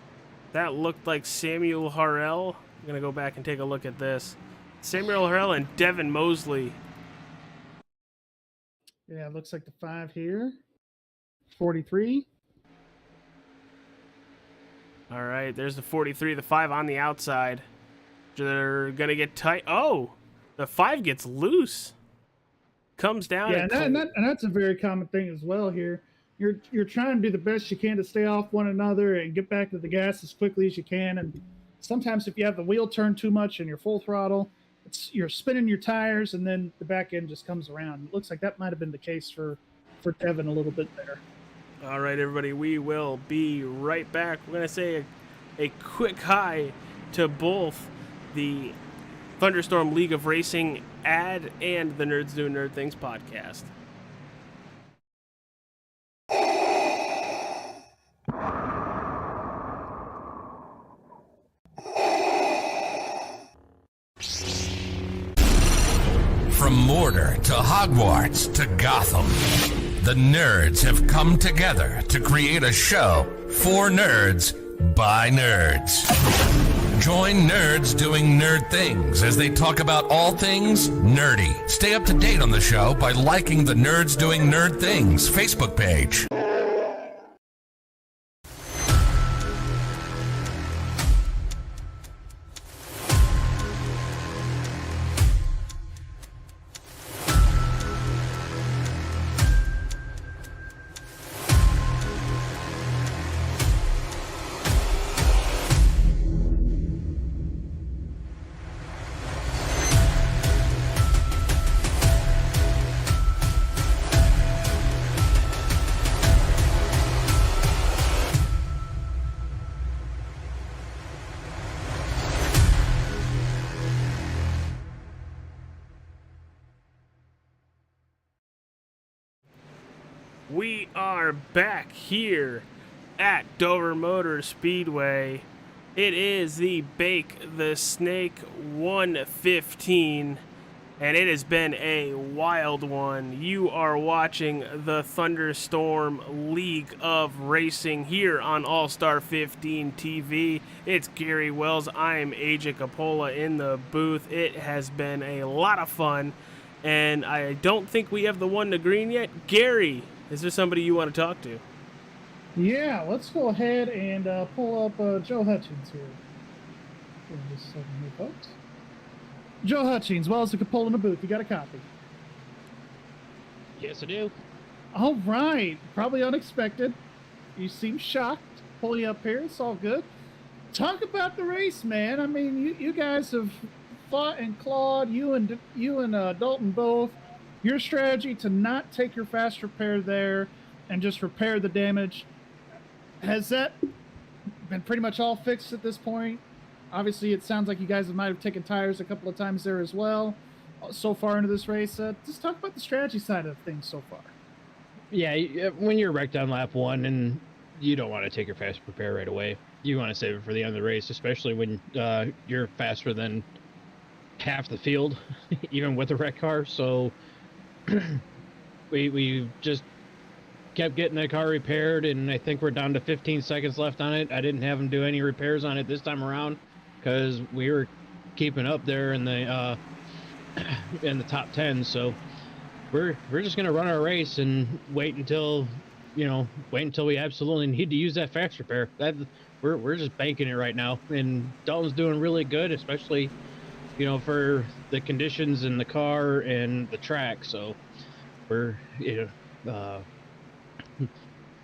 That looked like Samuel Harrell. I'm going to go back and take a look at this. Samuel Harrell and Devin Mosley. Yeah, it looks like the 5 here. 43. All right, there's the 43, the 5 on the outside. They're going to get tight. Oh, the 5 gets loose. Comes down. Yeah, and that's a very common thing as well here. You're trying to do the best you can to stay off one another and get back to the gas as quickly as you can. And sometimes if you have the wheel turned too much and you're full throttle, you're spinning your tires and then the back end just comes around. It looks like that might have been the case for Devin a little bit there. All right, everybody, we will be right back. We're going to say a quick hi to both the Thunderstorm League of Racing ad and the Nerds Doing Nerd Things podcast. From Mordor to Hogwarts to Gotham, the nerds have come together to create a show for nerds by nerds. Join Nerds Doing Nerd Things as they talk about all things nerdy. Stay up to date on the show by liking the Nerds Doing Nerd Things Facebook page. We are back here at Dover Motor Speedway. It is the Bakethsnake 115, and it has been a wild one. You are watching the Thunderstorm League of Racing here on All-Star 15 TV. It's Gary Wells. I am AJ Capola in the booth. It has been a lot of fun, and I don't think we have the one to green yet. Gary, is there somebody you want to talk to? Yeah, let's go ahead and pull up Joe Hutchins here. Give me just a second here, folks. Joe Hutchins, well as a Capola in the booth. You got a copy? Yes, I do. All right. Probably unexpected. You seem shocked. Pull you up here. It's all good. Talk about the race, man. I mean, you guys have fought and clawed. You and Dalton both. Your strategy to not take your fast repair there and just repair the damage, has that been pretty much all fixed at this point? Obviously, it sounds like you guys might have taken tires a couple of times there as well so far into this race. Just talk about the strategy side of things so far. Yeah, when you're wrecked on lap 1 and you don't want to take your fast repair right away, you want to save it for the end of the race, especially when you're faster than half the field, even with a wrecked car. So we just kept getting the car repaired, and I think we're down to 15 seconds left on it. I didn't have them do any repairs on it this time around because we were keeping up there in the top 10. So we're just gonna run our race and wait until we absolutely need to use that fast repair. We're just banking it right now, and Dalton's doing really good, especially for the conditions in the car and the track. So we're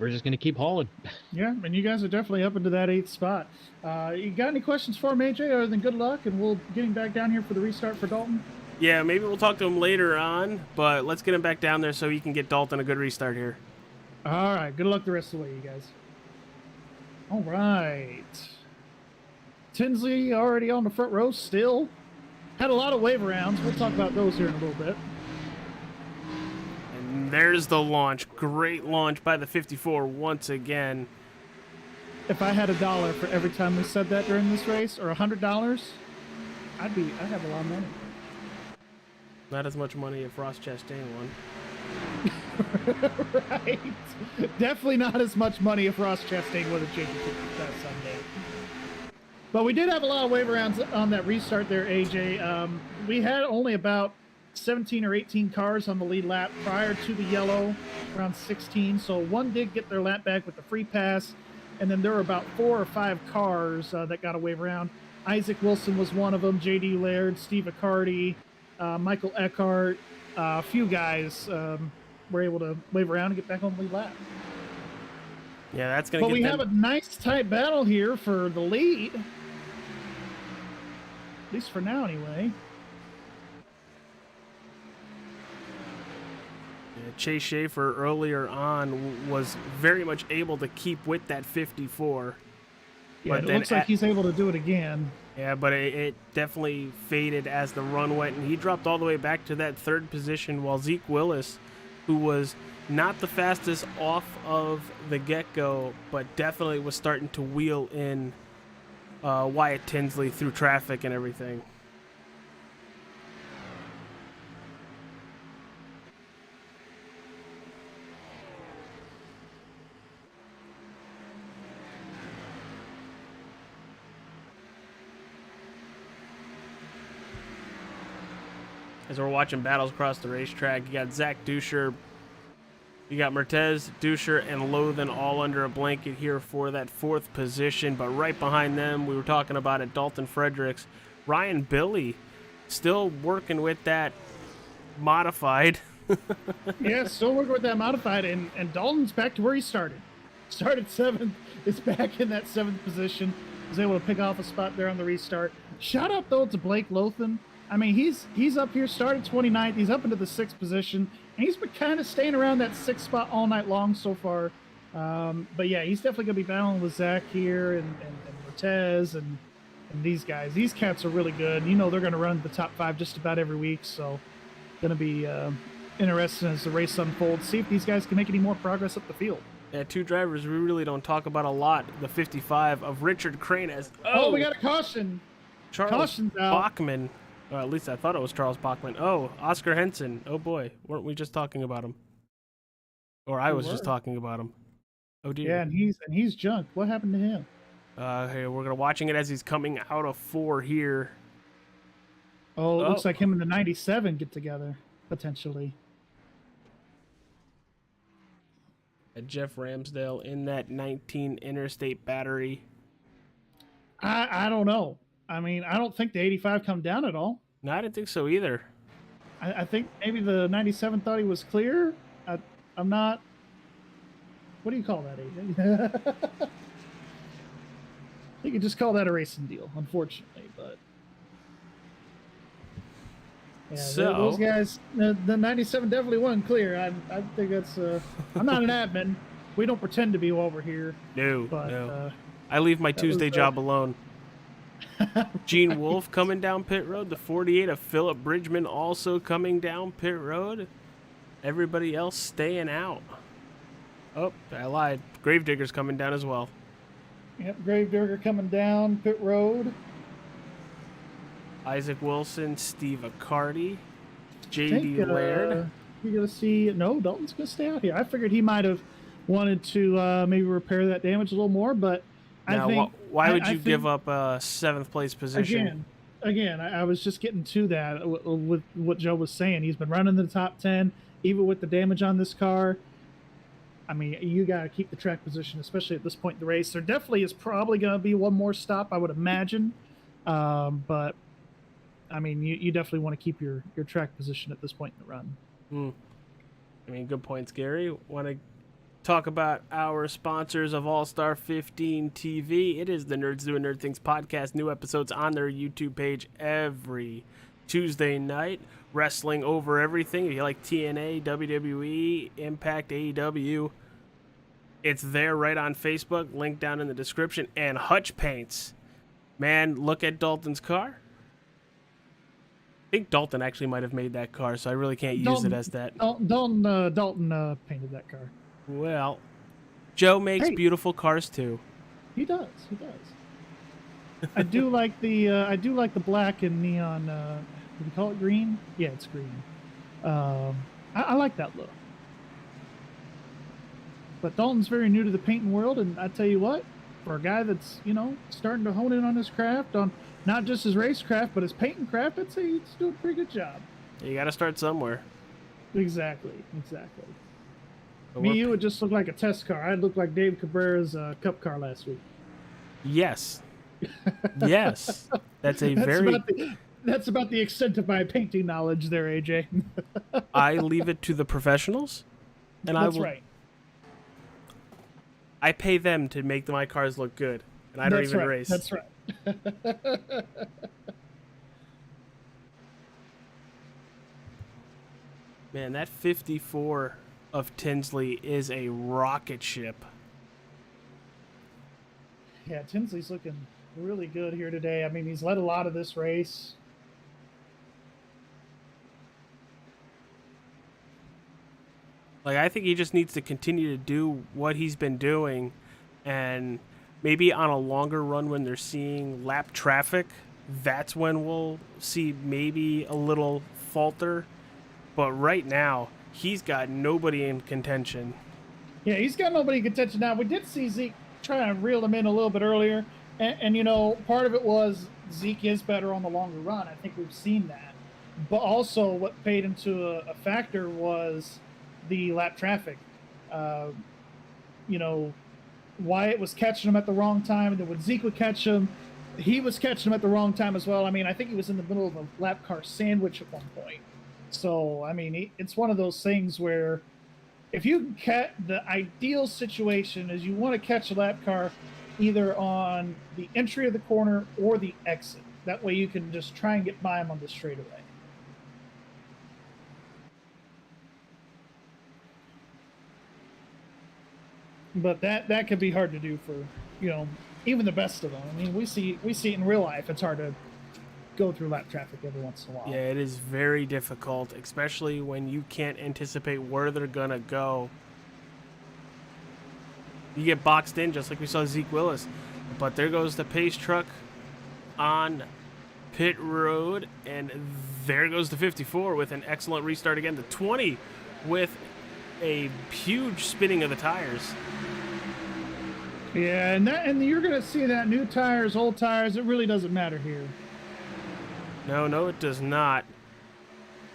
just going to keep hauling. Yeah, and you guys are definitely up into that 8th spot. You got any questions for him, AJ, other than good luck, and we'll get him back down here for the restart for Dalton? Yeah, maybe we'll talk to him later on, but let's get him back down there so he can get Dalton a good restart here. All right, good luck the rest of the way, you guys. All right. Tinsley already on the front row still. Had a lot of wave rounds. We'll talk about those here in a little bit. And there's the launch. Great launch by the 54 once again. If I had $1 for every time we said that during this race, or $100, I'd have a lot of money. Not as much money if Ross Chastain won. Right. Definitely not as much money if Ross Chastain would have changed it that Sunday. But we did have a lot of wave rounds on that restart there, AJ. We had only about 17 or 18 cars on the lead lap prior to the yellow, around 16. So one did get their lap back with the free pass, and then there were about 4 or 5 cars that got a wave round. Isaac Wilson was one of them, J.D. Laird, Steve Accardi, Michael Eckhart. A few guys were able to wave around and get back on the lead lap. Yeah, that's going to get But we have a nice tight battle here for the lead. At least for now, anyway. Yeah, Chase Schaefer earlier on was very much able to keep with that 54. Yeah, but it then looks like he's able to do it again. Yeah, but it definitely faded as the run went, and he dropped all the way back to that 3rd position, while Zeke Willis, who was not the fastest off of the get-go, but definitely was starting to wheel in Wyatt Tinsley through traffic and everything. As we're watching battles across the racetrack, you got Zach Duscher, you got Mertez, Duscher, and Lothan all under a blanket here for that 4th position. But right behind them, we were talking about it, Dalton Fredericks, Ryan Billy, still working with that modified. Yeah, still working with that modified, and Dalton's back to where he started. Started 7th, is back in that 7th position. Was able to pick off a spot there on the restart. Shout out, though, to Blake Lothan. I mean, he's up here, started 29th. He's up into the 6th position, and he's been kind of staying around that 6th spot all night long so far. But yeah, he's definitely going to be battling with Zach here and Cortez and these guys. These cats are really good. You know, they're going to run the top 5 just about every week, so going to be interesting as the race unfolds. See if these guys can make any more progress up the field. Yeah, two drivers we really don't talk about a lot. The 55 of Richard Crane as Oh, we got a caution. Charles Caution's out. Bachman. Or at least I thought it was Charles Bachman. Oh, Oscar Henson. Oh boy, weren't we just talking about him? Or I was just talking about him. Oh dear. Yeah, and he's junked. What happened to him? Here we're watching it as he's coming out of 4 here. Oh, it looks like him and the 97 get together potentially. Jeff Ramsdale in that 19 Interstate battery. I don't know. I mean, I don't think the 85 come down at all. No, I didn't think so either. I think maybe the 97 thought he was clear. I'm not. What do you call that, AJ? You could just call that a racing deal, unfortunately. But yeah, so those guys, the 97 definitely wasn't clear. I think that's. I'm not an admin. We don't pretend to be while we're here. No, but, no. I leave my Tuesday job alone. Gene Wolfe coming down pit road. The 48 of Philip Bridgman also coming down pit road. Everybody else staying out. Oh, I lied. Gravedigger's coming down as well. Yep, Gravedigger coming down pit road. Isaac Wilson, Steve Accardi, J.D. Laird. You're going to see... No, Dalton's going to stay out here. I figured he might have wanted to maybe repair that damage a little more, but I think... Why would you give up a 7th place position? Again, I was just getting to that with what Joe was saying. He's been running the top 10, even with the damage on this car. I mean, you got to keep the track position, especially at this point in the race. There definitely is probably going to be one more stop, I would imagine. But, I mean, you definitely want to keep your track position at this point in the run. I mean, good points, Gary. Want to talk about our sponsors of All-Star 15 TV. It is the Nerds Doing Nerd Things podcast. New episodes on their YouTube page every Tuesday night. Wrestling over everything. If you like TNA, WWE, Impact, AEW, it's there right on Facebook. Link down in the description. And Hutch Paints. Man, look at Dalton's car. I think Dalton actually might have made that car, so I really can't use it as that. Dalton painted that car. Well, Joe makes beautiful cars too. He does. I do like the black and neon. Do you call it green? Yeah, it's green. I like that look. But Dalton's very new to the painting world, and I tell you what, for a guy that's starting to hone in on his craft, on not just his racecraft but his painting craft, I'd say he's doing a pretty good job. You got to start somewhere. Exactly. You would just look like a test car. I'd look like Dave Cabrera's Cup car last week. Yes. Yes. That's about the extent of my painting knowledge there, AJ. I leave it to the professionals. And That's right. I pay them to make my cars look good. And I don't even race. That's right. Man, that 54 of Tinsley is a rocket ship. Yeah, Tinsley's looking really good here today. I mean, he's led a lot of this race. I think he just needs to continue to do what he's been doing, and maybe on a longer run when they're seeing lap traffic, that's when we'll see maybe a little falter. But right now, he's got nobody in contention. Yeah, he's got nobody in contention now. We did see Zeke try to reel him in a little bit earlier. And part of it was Zeke is better on the longer run. I think we've seen that. But also what played into a factor was the lap traffic. Wyatt was catching him at the wrong time. And then when Zeke would catch him, he was catching him at the wrong time as well. I mean, I think he was in the middle of a lap car sandwich at one point. So, I mean, it's one of those things where if you catch, the ideal situation is you want to catch a lap car either on the entry of the corner or the exit. That way you can just try and get by him on the straightaway. But that could be hard to do for, even the best of them. I mean, we see it in real life. It's hard to go through lap traffic every once in a while. Yeah, it is very difficult, especially when you can't anticipate where they're going to go. You get boxed in just like we saw Zeke Willis. But there goes the pace truck on pit road, and there goes the 54 with an excellent restart again. The 20 with a huge spinning of the tires. Yeah, and you're going to see that new tires, old tires, it really doesn't matter here. No, it does not.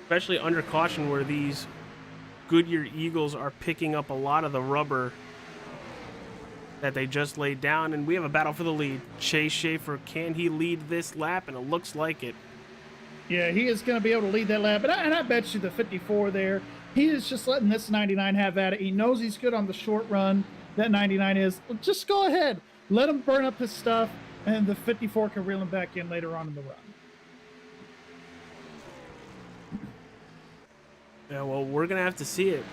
Especially under caution where these Goodyear Eagles are picking up a lot of the rubber that they just laid down. And we have a battle for the lead. Chase Schaefer, can he lead this lap? And it looks like it. Yeah, he is going to be able to lead that lap. And I bet you the 54 there, he is just letting this 99 have at it. He knows he's good on the short run. That 99 is. Just go ahead. Let him burn up his stuff, and the 54 can reel him back in later on in the run. Yeah, well, we're going to have to see it.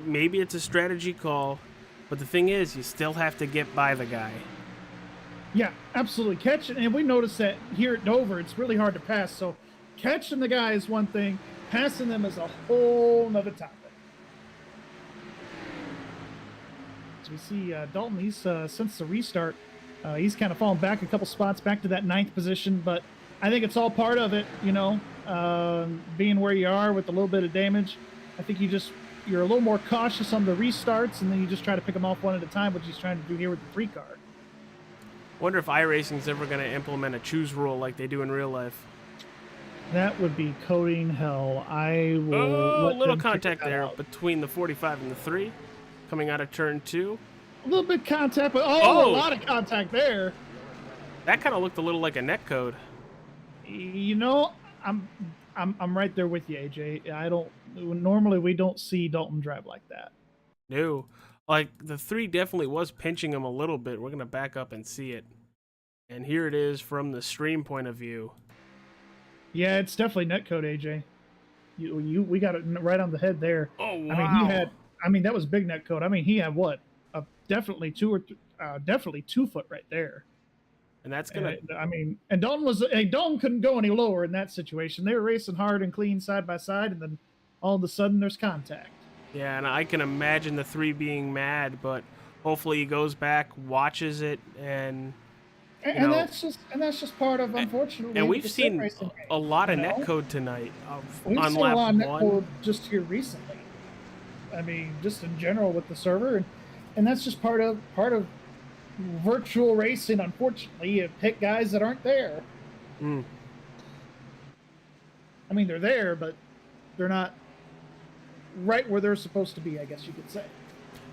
Maybe it's a strategy call, but the thing is, you still have to get by the guy. Yeah, absolutely. Catching, and we noticed that here at Dover, it's really hard to pass. So catching the guy is one thing. Passing them is a whole nother topic. We see Dalton, he's since the restart, he's kind of fallen back a couple spots back to that 9th position, but I think it's all part of it, being where you are with a little bit of damage. I think you're a little more cautious on the restarts, and then you just try to pick them off one at a time, which he's trying to do here with the 3 car. Wonder if iRacing's ever going to implement a choose rule like they do in real life. That would be coding hell. I will. A little contact there between the 45 and the 3. Coming out of turn 2. A little bit contact, but a lot of contact there. That kind of looked a little like a net code. I'm right there with you, AJ. Normally we don't see Dalton drive like that. No. Like the 3 definitely was pinching him a little bit. We're going to back up and see it. And here it is from the stream point of view. Yeah, it's definitely net code, AJ. We got it right on the head there. Oh, wow. That was big net code. He had what? Definitely 2 foot right there. And that's gonna. And Dalton couldn't go any lower in that situation. They were racing hard and clean side by side, and then all of a sudden there's contact. Yeah, and I can imagine the 3 being mad, but hopefully he goes back, watches it, and that's just part of, unfortunately. And we've seen a lot of net code tonight on lap 1. We've seen a lot of net code just here recently. Just in general with the server, and that's just part of virtual racing. Unfortunately, you pick guys that aren't there. They're there, but they're not right where they're supposed to be, I guess you could say.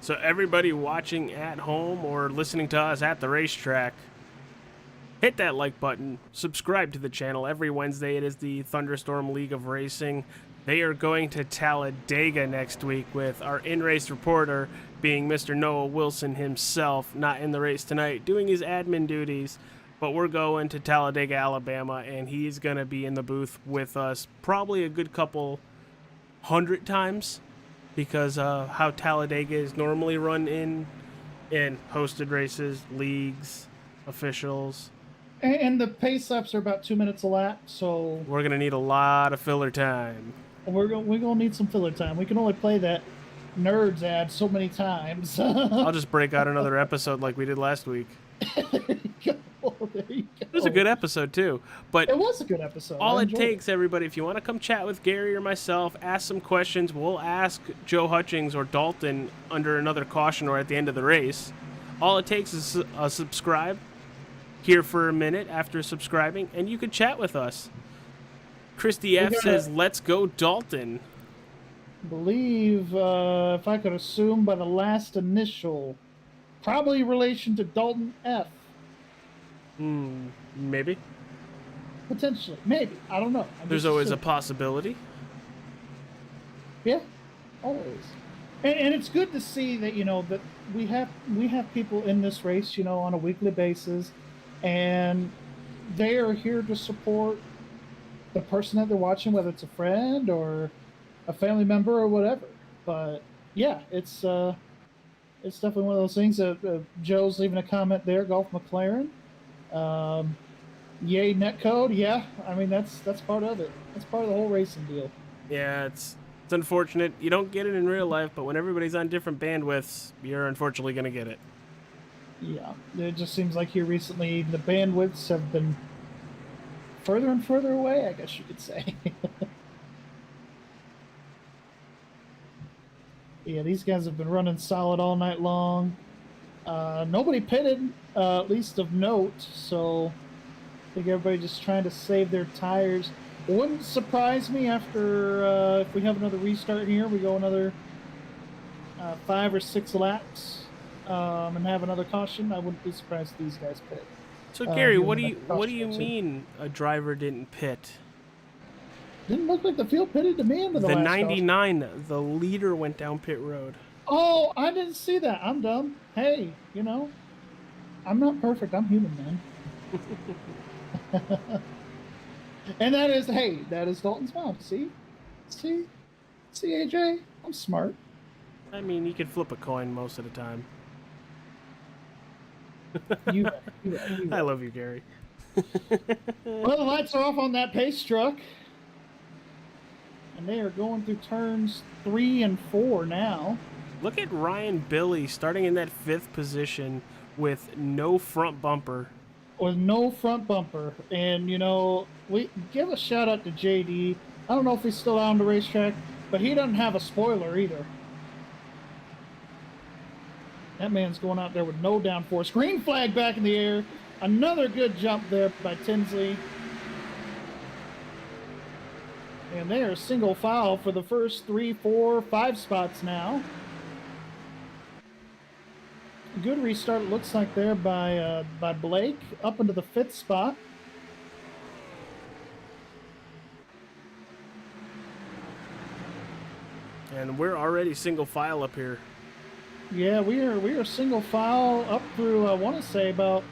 So everybody watching at home or listening to us at the racetrack, hit that like button, subscribe to the channel. Every Wednesday it is the Thunderstorm League of Racing. They are going to Talladega next week with our in-race reporter being Mr. Noah Wilson himself, not in the race tonight, doing his admin duties. But we're going to Talladega, Alabama, and he's going to be in the booth with us probably a good couple 100 times because how Talladega is normally run in hosted races, leagues, officials. And the pace laps are about 2 minutes a lap, so we're going to need a lot of filler time. We're gonna need some filler time. We can only play that Nerds ad so many times. I'll just break out another episode like we did last week. There you go. It was a good episode too. But it was a good episode. All it takes, everybody, if you want to come chat with Gary or myself, ask some questions. We'll ask Joe Hutchings or Dalton under another caution or at the end of the race. All it takes is a subscribe here for a minute after subscribing, and you can chat with us. Christy F says, let's go Dalton. Believe, if I could assume by the last initial, probably relation to Dalton F. Maybe. Potentially. Maybe. I don't know. There's always a possibility. Yeah. Always. And it's good to see that, that we have people in this race, on a weekly basis, and they are here to support the person that they're watching, whether it's a friend or a family member or whatever. But yeah, it's definitely one of those things. Joe's leaving a comment there, Golf McLaren. Yay, netcode. Yeah, I mean that's part of it. That's part of the whole racing deal. Yeah, it's unfortunate. You don't get it in real life, but when everybody's on different bandwidths, you're unfortunately going to get it. Yeah, it just seems like here recently the bandwidths have been further and further away, I guess you could say. Yeah, these guys have been running solid all night long. Nobody pitted, at least of note, so I think everybody just trying to save their tires. It wouldn't surprise me after, if we have another restart here, we go another 5 or 6 laps and have another caution. I wouldn't be surprised if these guys pit. So Gary, what do you too. mean a driver didn't pit? Didn't look like the field pitted to me into the The last 99, the leader went down pit road. Oh, I didn't see that. I'm dumb. Hey, you know, I'm not perfect. I'm human, man. And that is, hey, that is Dalton's mom. See, AJ, I'm smart. I mean, you could flip a coin most of the time. You I love you, Gary. Well, the lights are off on that pace truck. And they are going through turns 3 and 4 now. Look at Ryan Billy starting in that 5th position with no front bumper. With no front bumper. And, you know, we give a shout out to JD. I don't know if he's still out on the racetrack, but he doesn't have a spoiler either. That man's going out there with no downforce. Green flag back in the air. Another good jump there by Tinsley. And they are single file for the first 3, 4, 5 spots now. Good restart, it looks like there by Blake, up into the 5th spot. And we're already single file up here. Yeah, we are single file up through, I want to say about,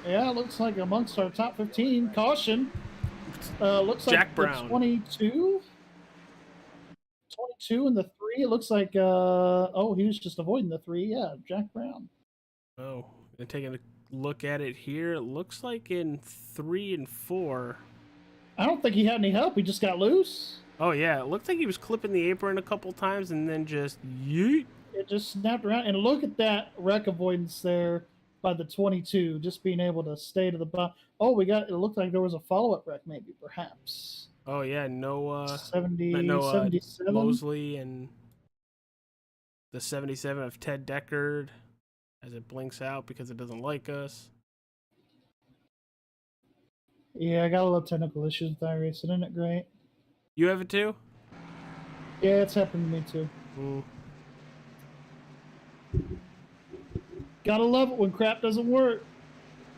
yeah, it looks like amongst our top 15. Caution. Looks like Jack Brown. 22 and the 3. It looks like, oh, he was just avoiding the 3. Yeah, Jack Brown. Oh, and taking a look at it here, it looks like in 3 and 4. I don't think he had any help. He just got loose. Oh, yeah. It looked like he was clipping the apron a couple times and then just yeet. It just snapped around. And look at that wreck avoidance there by the 22, just being able to stay to the bottom. Oh, it looked like there was a follow-up wreck maybe, perhaps. Oh, yeah. No, 77. Mosley and the 77 of Ted Deckard as it blinks out because it doesn't like us. Yeah, I got a little technical issues with iRacing. Isn't it great? You have it too? Yeah, it's happened to me too. Gotta love it when crap doesn't work.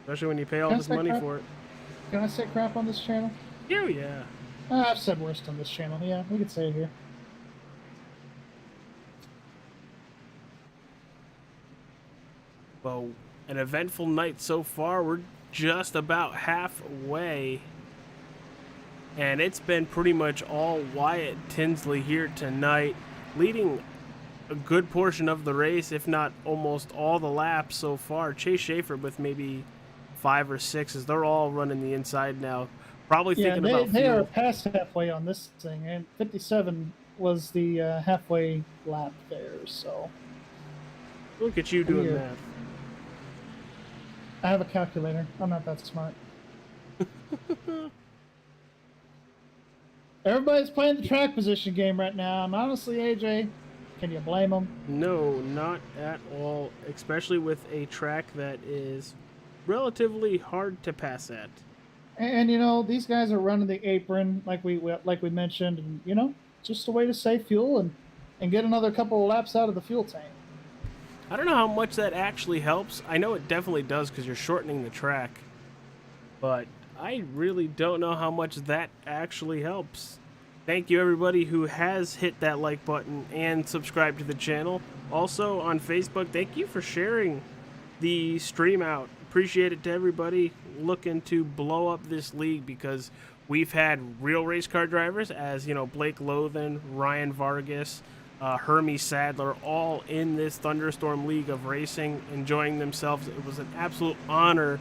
Especially when you pay all this money for it. Can I say crap on this channel? Yeah. I've said worst on this channel. Yeah, we could say it here. Well, an eventful night so far. We're just about halfway. And it's been pretty much all Wyatt Tinsley here tonight, leading a good portion of the race, if not almost all the laps so far. Chase Schaefer with maybe 5 or 6, as they're all running the inside now. Probably thinking about they fuel. are past halfway on this thing, and 57 was the halfway lap there, so. Look at you doing Weird. math. I have a calculator. I'm not that smart. Everybody's playing the track position game right now, and honestly, AJ, can you blame them? No, not at all, especially with a track that is relatively hard to pass at. And you know, these guys are running the apron like we mentioned, and you know, just a way to save fuel and get another couple of laps out of the fuel tank. I don't know how much that actually helps. I know it definitely does because you're shortening the track, but I really don't know how much that actually helps. Thank you everybody who has hit that like button and subscribed to the channel. Also on Facebook, thank you for sharing the stream out. Appreciate it to everybody looking to blow up this league, because we've had real race car drivers, as you know, Blake Lothan, Ryan Vargas, Hermie Sadler, all in this Thunderstorm League of Racing, enjoying themselves. It was an absolute honor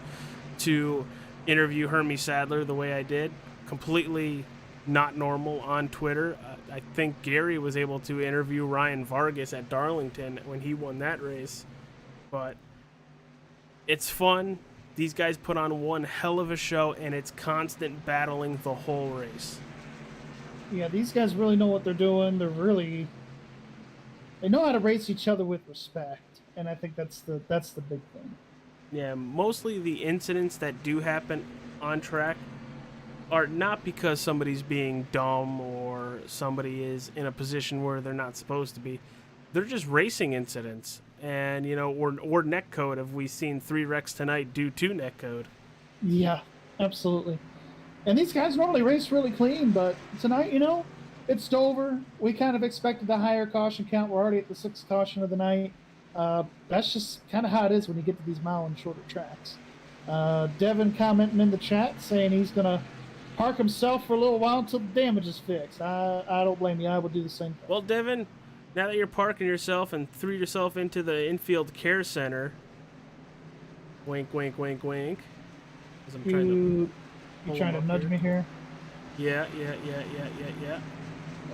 to interview Hermie Sadler the way I did. Completely not normal on Twitter. I think Gary was able to interview Ryan Vargas at Darlington when he won that race. But it's fun. These guys put on one hell of a show, and it's constant battling the whole race. Yeah, these guys really know what they're doing. They know how to race each other with respect, and I think that's the big thing. Yeah, mostly the incidents that do happen on track are not because somebody's being dumb or somebody is in a position where they're not supposed to be. They're just racing incidents. And, or neck code. Have we seen 3 wrecks tonight due to neck code? Yeah, absolutely. And these guys normally race really clean, but tonight, it's Dover. We kind of expected the higher caution count. We're already at the 6th caution of the night. That's just kind of how it is when you get to these mile and shorter tracks. Devin commenting in the chat saying he's going to park himself for a little while until the damage is fixed. I don't blame you. I would do the same thing. Well, Devin, now that you're parking yourself and threw yourself into the infield care center, wink, wink, wink, wink. As I'm You trying to nudge me here? Yeah.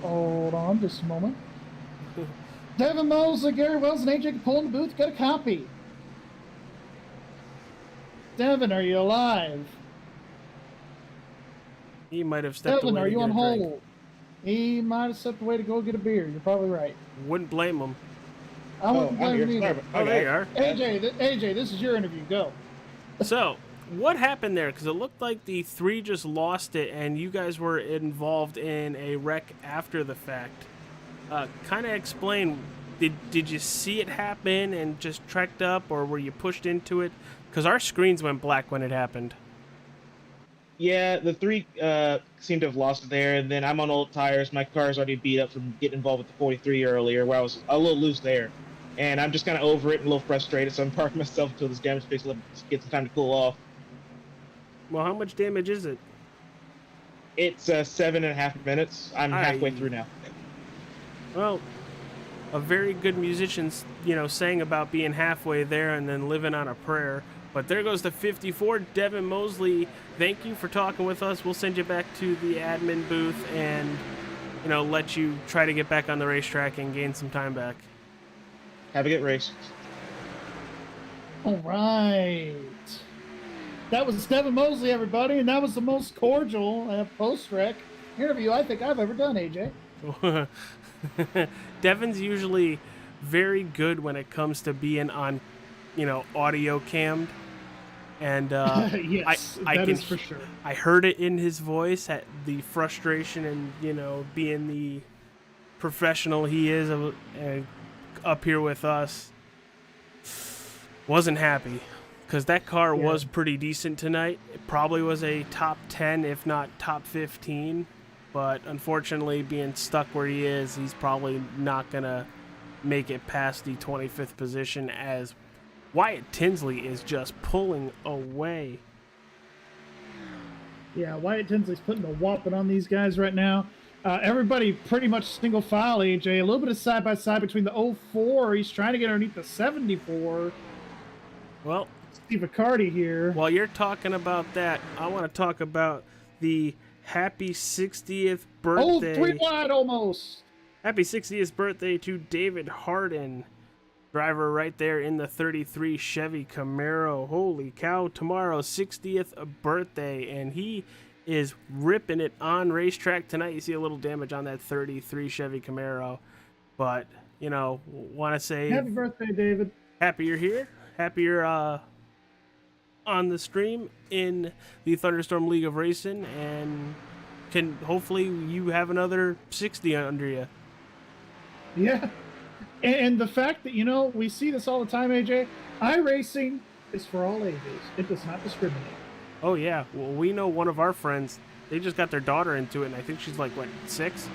Hold on just a moment. Devin Mosley, Gary Wells, and AJ Capone in the booth. Got a copy. Devin, are you alive? He might have stepped Devin, away. are you on hold? Drink. He might have stepped away to go get a beer. You're probably right. Wouldn't blame him. I wouldn't blame him either. Oh, there you are. AJ, this is your interview. Go. So, what happened there? Because it looked like the 3 just lost it, and you guys were involved in a wreck after the fact. Kind of explain, did you see it happen and just trekked up, or were you pushed into it? Because our screens went black when it happened. Yeah, the 3 seem to have lost it there, and then I'm on old tires. My car's already beat up from getting involved with the 43 earlier, where I was a little loose there. And I'm just kind of over it and a little frustrated, so I'm parking myself until this damage fix gets some time to cool off. Well, how much damage is it? It's 7.5 minutes. I'm halfway through now. Well, a very good musician, saying about being halfway there and then living on a prayer. But there goes the 54, Devin Mosley. Thank you for talking with us. We'll send you back to the admin booth and, let you try to get back on the racetrack and gain some time back. Have a good race. All right. That was Devin Mosley, everybody, and that was the most cordial post-wreck interview I think I've ever done, AJ. Devin's usually very good when it comes to being on, audio cammed. And yes, that is for sure. I heard it in his voice, at the frustration and, being the professional he is up here with us. Wasn't happy. Because that car was pretty decent tonight. It probably was a top 10, if not top 15. But unfortunately, being stuck where he is, he's probably not going to make it past the 25th position, as Wyatt Tinsley is just pulling away. Yeah, Wyatt Tinsley's putting a whopping on these guys right now. Everybody pretty much single file, AJ. A little bit of side-by-side between the 04. He's trying to get underneath the 74. Well, Steve Accardi here. While you're talking about that, I want to talk about the happy 60th birthday. 3 wide almost. Happy 60th birthday to David Harden, driver right there in the 33 Chevy Camaro. Holy cow, tomorrow's 60th birthday, and he is ripping it on racetrack tonight. You see a little damage on that 33 Chevy Camaro, but, want to say... Happy birthday, David. Happy you're here. Happy you're on the stream in the Thunderstorm League of Racing, and can hopefully you have another 60 under you. Yeah. And the fact that, we see this all the time, AJ, iRacing is for all ages. It does not discriminate. Oh, yeah. Well, we know one of our friends, they just got their daughter into it, and I think she's like, 6?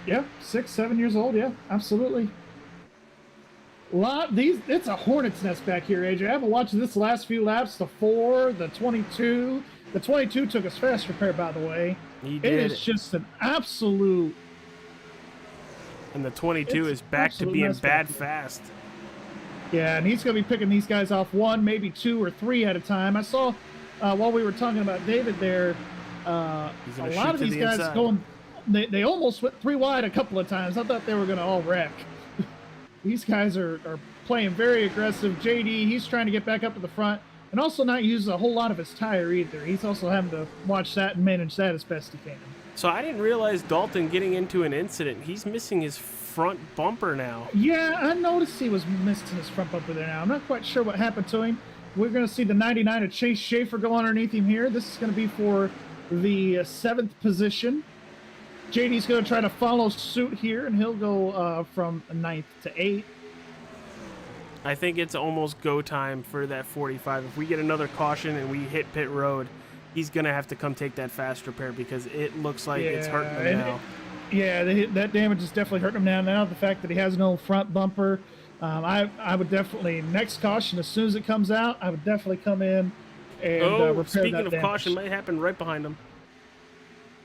Yeah, 6, 7 years old. Yeah, absolutely. It's a hornet's nest back here, AJ. I've been watching this last few laps, the 4, the 22. The 22 took us fast repair, by the way. He did. It is just an absolute... And the 22 is back to being bad fast. Yeah, and he's going to be picking these guys off 1, maybe 2 or 3 at a time. I saw while we were talking about David there, a lot of these guys going, they almost went 3 wide a couple of times. I thought they were going to all wreck. These guys are playing very aggressive. JD, he's trying to get back up to the front and also not use a whole lot of his tire either. He's also having to watch that and manage that as best he can. So I didn't realize Dalton getting into an incident. He's missing his front bumper now. Yeah, I noticed he was missing his front bumper there now. I'm not quite sure what happened to him. We're going to see the 99 of Chase Schaefer go underneath him here. This is going to be for the 7th position. JD's going to try to follow suit here, and he'll go from 9th to 8th. I think it's almost go time for that 45. If we get another caution and we hit pit road, he's going to have to come take that fast repair because it looks like it's hurting him now. That damage is definitely hurting him now. Now the fact that he has no front bumper, I would definitely, next caution, as soon as it comes out, I would definitely come in and repair that speaking of damage. caution, might happen right behind him.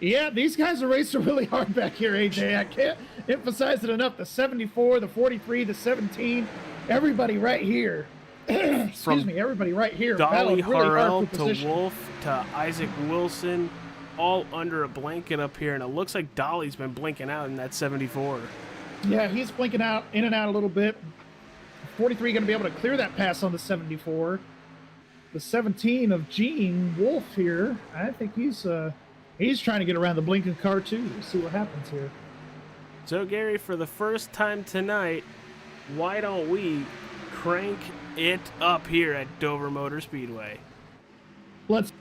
Yeah, these guys are racing really hard back here, AJ. I can't emphasize it enough. The 74, the 43, the 17, everybody right here. Everybody right here. Dolly really Harrell to Wolf to Isaac Wilson, all under a blanket up here, and it looks like Dolly's been blinking out in that 74. Yeah, he's blinking out, in and out a little bit. 43 going to be able to clear that pass on the 74. The 17 of Gene Wolf here, I think he's trying to get around the blinking car too. We'll see what happens here. So Gary, for the first time tonight, why don't we crank it up here at Dover Motor Speedway? Let's.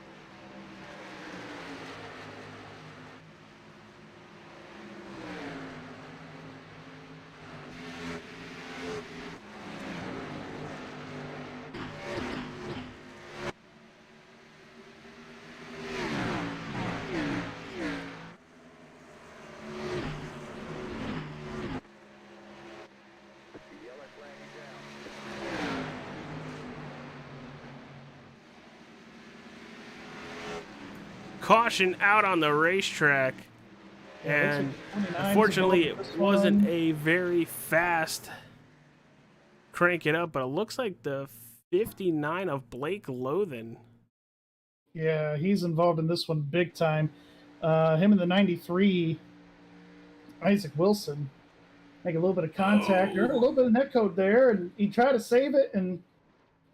Caution out on the racetrack, and unfortunately it wasn't a very fast crank it up, but it looks like the 59 of Blake Lothan. Yeah, he's involved in this one big time. Him and the 93 Isaac Wilson make a little bit of contact, earned a little bit of net code there, and he tried to save it. And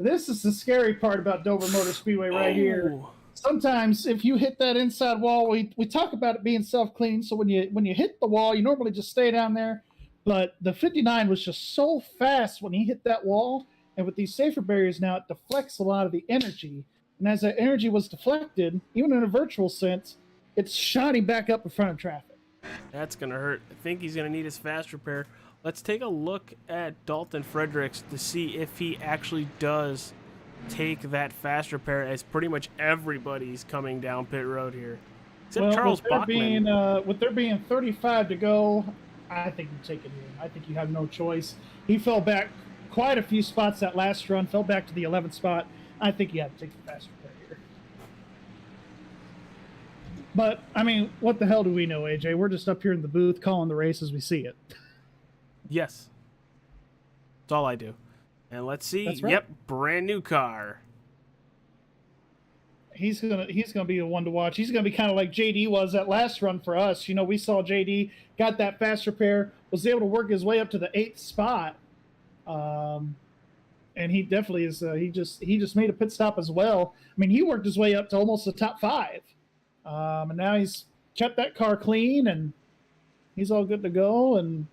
this is the scary part about Dover Motor Speedway right here. Sometimes if you hit that inside wall, we talk about it being self-clean. So when you hit the wall, you normally just stay down there. But the 59 was just so fast when he hit that wall. And with these safer barriers now, it deflects a lot of the energy. And as that energy was deflected, even in a virtual sense, it's shotting back up in front of traffic. That's going to hurt. I think he's going to need his fast repair. Let's take a look at Dalton Fredericks to see if he actually does take that fast repair, as pretty much everybody's coming down pit road here. Except Charles Bachman. With there being 35 to go, I think you take it in. I think you have no choice. He fell back quite a few spots that last run, fell back to the 11th spot. I think you have to take the fast repair here. But, I mean, what the hell do we know, AJ? We're just up here in the booth calling the race as we see it. Yes. That's all I do. And let's see. That's right. Yep, brand new car. He's gonna be the one to watch. He's gonna be kind of like JD was that last run for us. You know, we saw JD got that fast repair, was able to work his way up to the 8th spot, and he definitely is. He just made a pit stop as well. I mean, he worked his way up to almost the top 5, and now he's kept that car clean and he's all good to go. And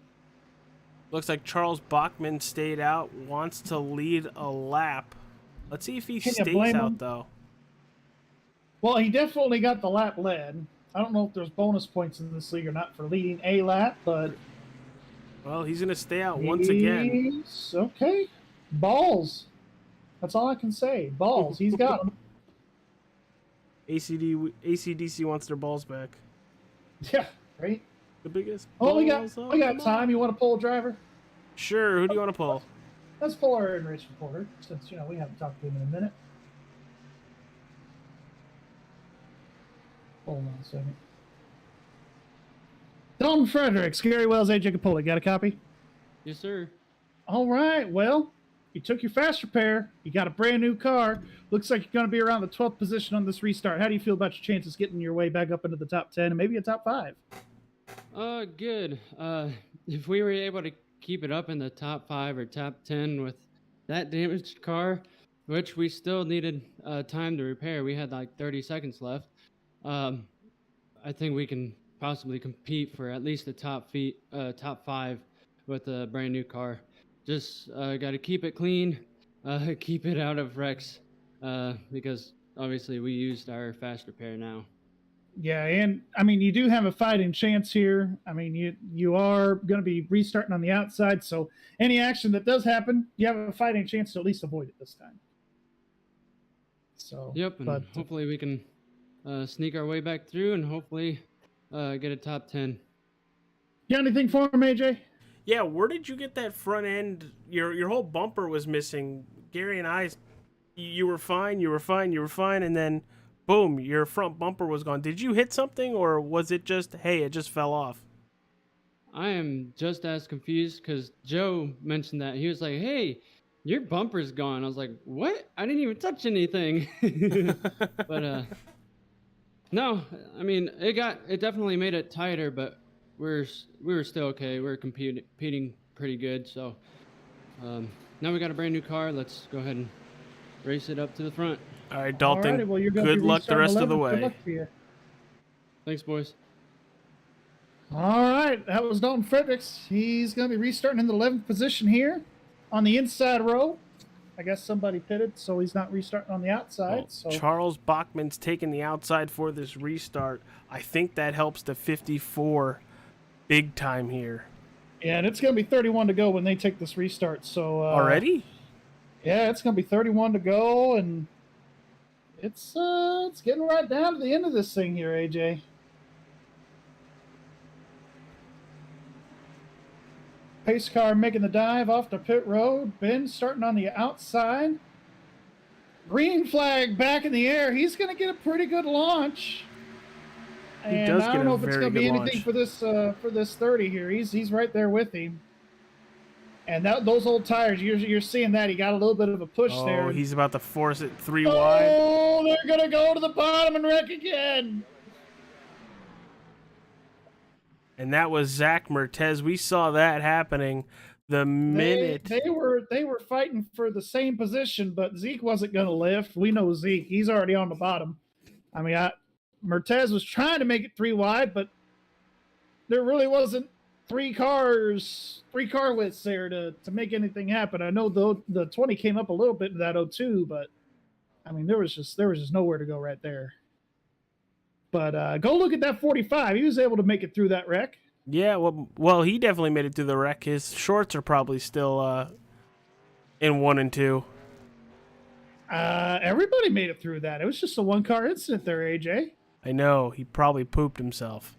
looks like Charles Bachman stayed out, wants to lead a lap. Let's see if he stays out, though. Well, he definitely got the lap led. I don't know if there's bonus points in this league or not for leading a lap, but... Well, he's going to stay out once again. Okay. Balls. That's all I can say. Balls. He's got them. ACDC wants their balls back. Yeah, right? The biggest. Oh, we got time. You want to pull a driver? Sure. Who do you want to pull? Let's pull our race reporter, since we haven't talked to him in a minute. Hold on a second. Dalton Fredericks, Gary Wells, AJ Capola. Got a copy? Yes, sir. All right. Well, You took your fast repair. You got a brand new car. Looks like you're going to be around the 12th position on this restart. How do you feel about your chances getting your way back up into the top 10 and maybe a top 5? Good. If we were able to keep it up in the top 5 or top 10 with that damaged car, which we still needed time to repair, we had like 30 seconds left. I think we can possibly compete for at least the top 5 with a brand new car. Just got to keep it clean, keep it out of wrecks, because obviously we used our fast repair now. Yeah, and I mean, you do have a fighting chance here. I mean, you are going to be restarting on the outside, so any action that does happen, you have a fighting chance to at least avoid it this time. So, yep, and hopefully we can sneak our way back through and hopefully get a top 10. You got anything for him, AJ? Yeah, where did you get that front end? Your whole bumper was missing. Gary and I, you were fine, and then boom, your front bumper was gone. Did you hit something, or was it just, hey, it just fell off? I am just as confused because Joe mentioned that. He was like, hey, your bumper's gone. I was like, what? I didn't even touch anything. But no, I mean, it definitely made it tighter, but we were still okay. We were competing pretty good. So now we got a brand new car. Let's go ahead and race it up to the front. All right, Dalton. Alrighty, well, you're gonna good be luck the rest of the 11th. Good way. luck to you. Thanks, boys. All right, that was Dalton Fredericks. He's going to be restarting in the 11th position here on the inside row. I guess somebody pitted, so he's not restarting on the outside. So Charles Bachman's taking the outside for this restart. I think that helps the 54 big time here. Yeah, and it's going to be 31 to go when they take this restart. So already? Yeah, it's going to be 31 to go, and it's getting right down to the end of this thing here, AJ. Pace car making the dive off the pit road. Ben starting on the outside. Green flag back in the air. He's going to get a pretty good launch. And I don't know if it's going to be anything for this 30 here. He's right there with him. And those old tires, you're seeing that. He got a little bit of a push there. Oh, he's about to force it 3 wide. Oh, they're going to go to the bottom and wreck again. And that was Zach Mertez. We saw that happening the minute. They were fighting for the same position, but Zeke wasn't going to lift. We know Zeke. He's already on the bottom. I mean, Mertez was trying to make it 3 wide, but there really wasn't three car widths there to make anything happen. I know the 20 came up a little bit in that 02, but I mean, there was just nowhere to go right there. But go look at that 45. He was able to make it through that wreck. Yeah, well, he definitely made it through the wreck. His shorts are probably still in 1 and 2. Everybody made it through that. It was just a 1-car incident there, AJ. I know. He probably pooped himself.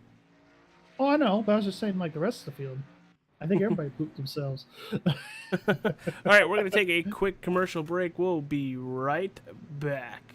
Oh, I know, but I was just saying like the rest of the field. I think everybody pooped themselves. All right, we're going to take a quick commercial break. We'll be right back.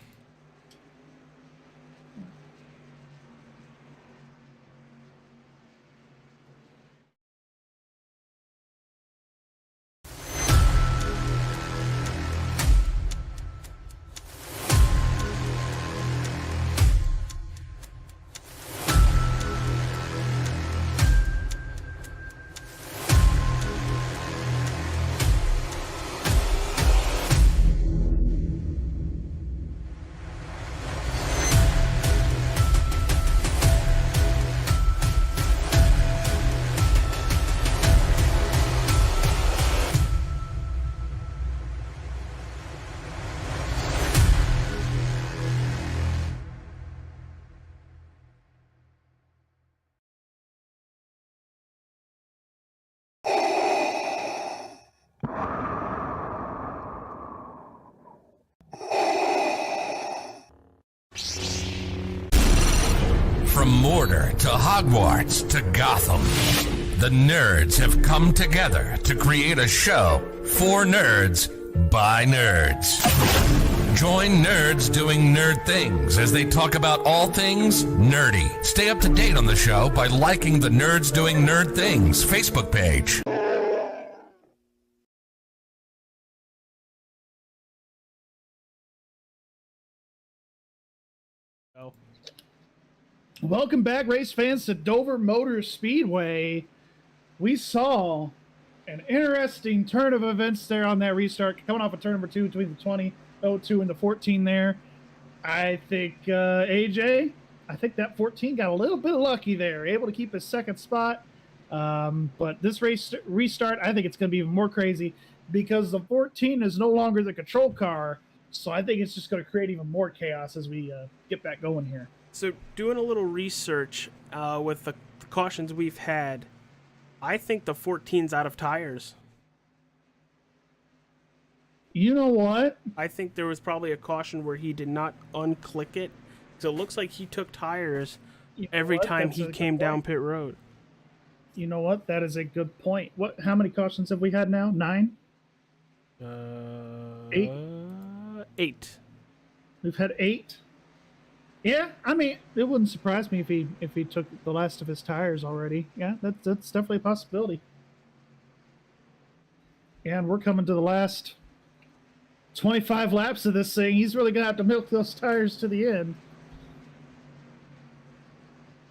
From Mordor to Hogwarts to Gotham, the nerds have come together to create a show for nerds by nerds. Join nerds doing nerd things as they talk about all things nerdy. Stay up to date on the show by liking the Nerds Doing Nerd Things Facebook page. Oh. Welcome back, race fans, to Dover Motor Speedway. We saw an interesting turn of events there on that restart, coming off of turn number 2 between the 20.02 and the 14 there. I think, AJ, I think that 14 got a little bit lucky there, able to keep his second spot. But this race restart, I think it's going to be even more crazy because the 14 is no longer the control car. So I think it's just going to create even more chaos as we get back going here. So doing a little research with the cautions we've had, I think the 14's out of tires. You know what? I think there was probably a caution where he did not unclick it. So it looks like he took tires every time he came down pit road. You know what? That is a good point. How many cautions have we had now? 9? 8? 8. We've had 8. Yeah, I mean, it wouldn't surprise me if he took the last of his tires already. Yeah, that's definitely a possibility. Yeah, and we're coming to the last 25 laps of this thing. He's really gonna have to milk those tires to the end.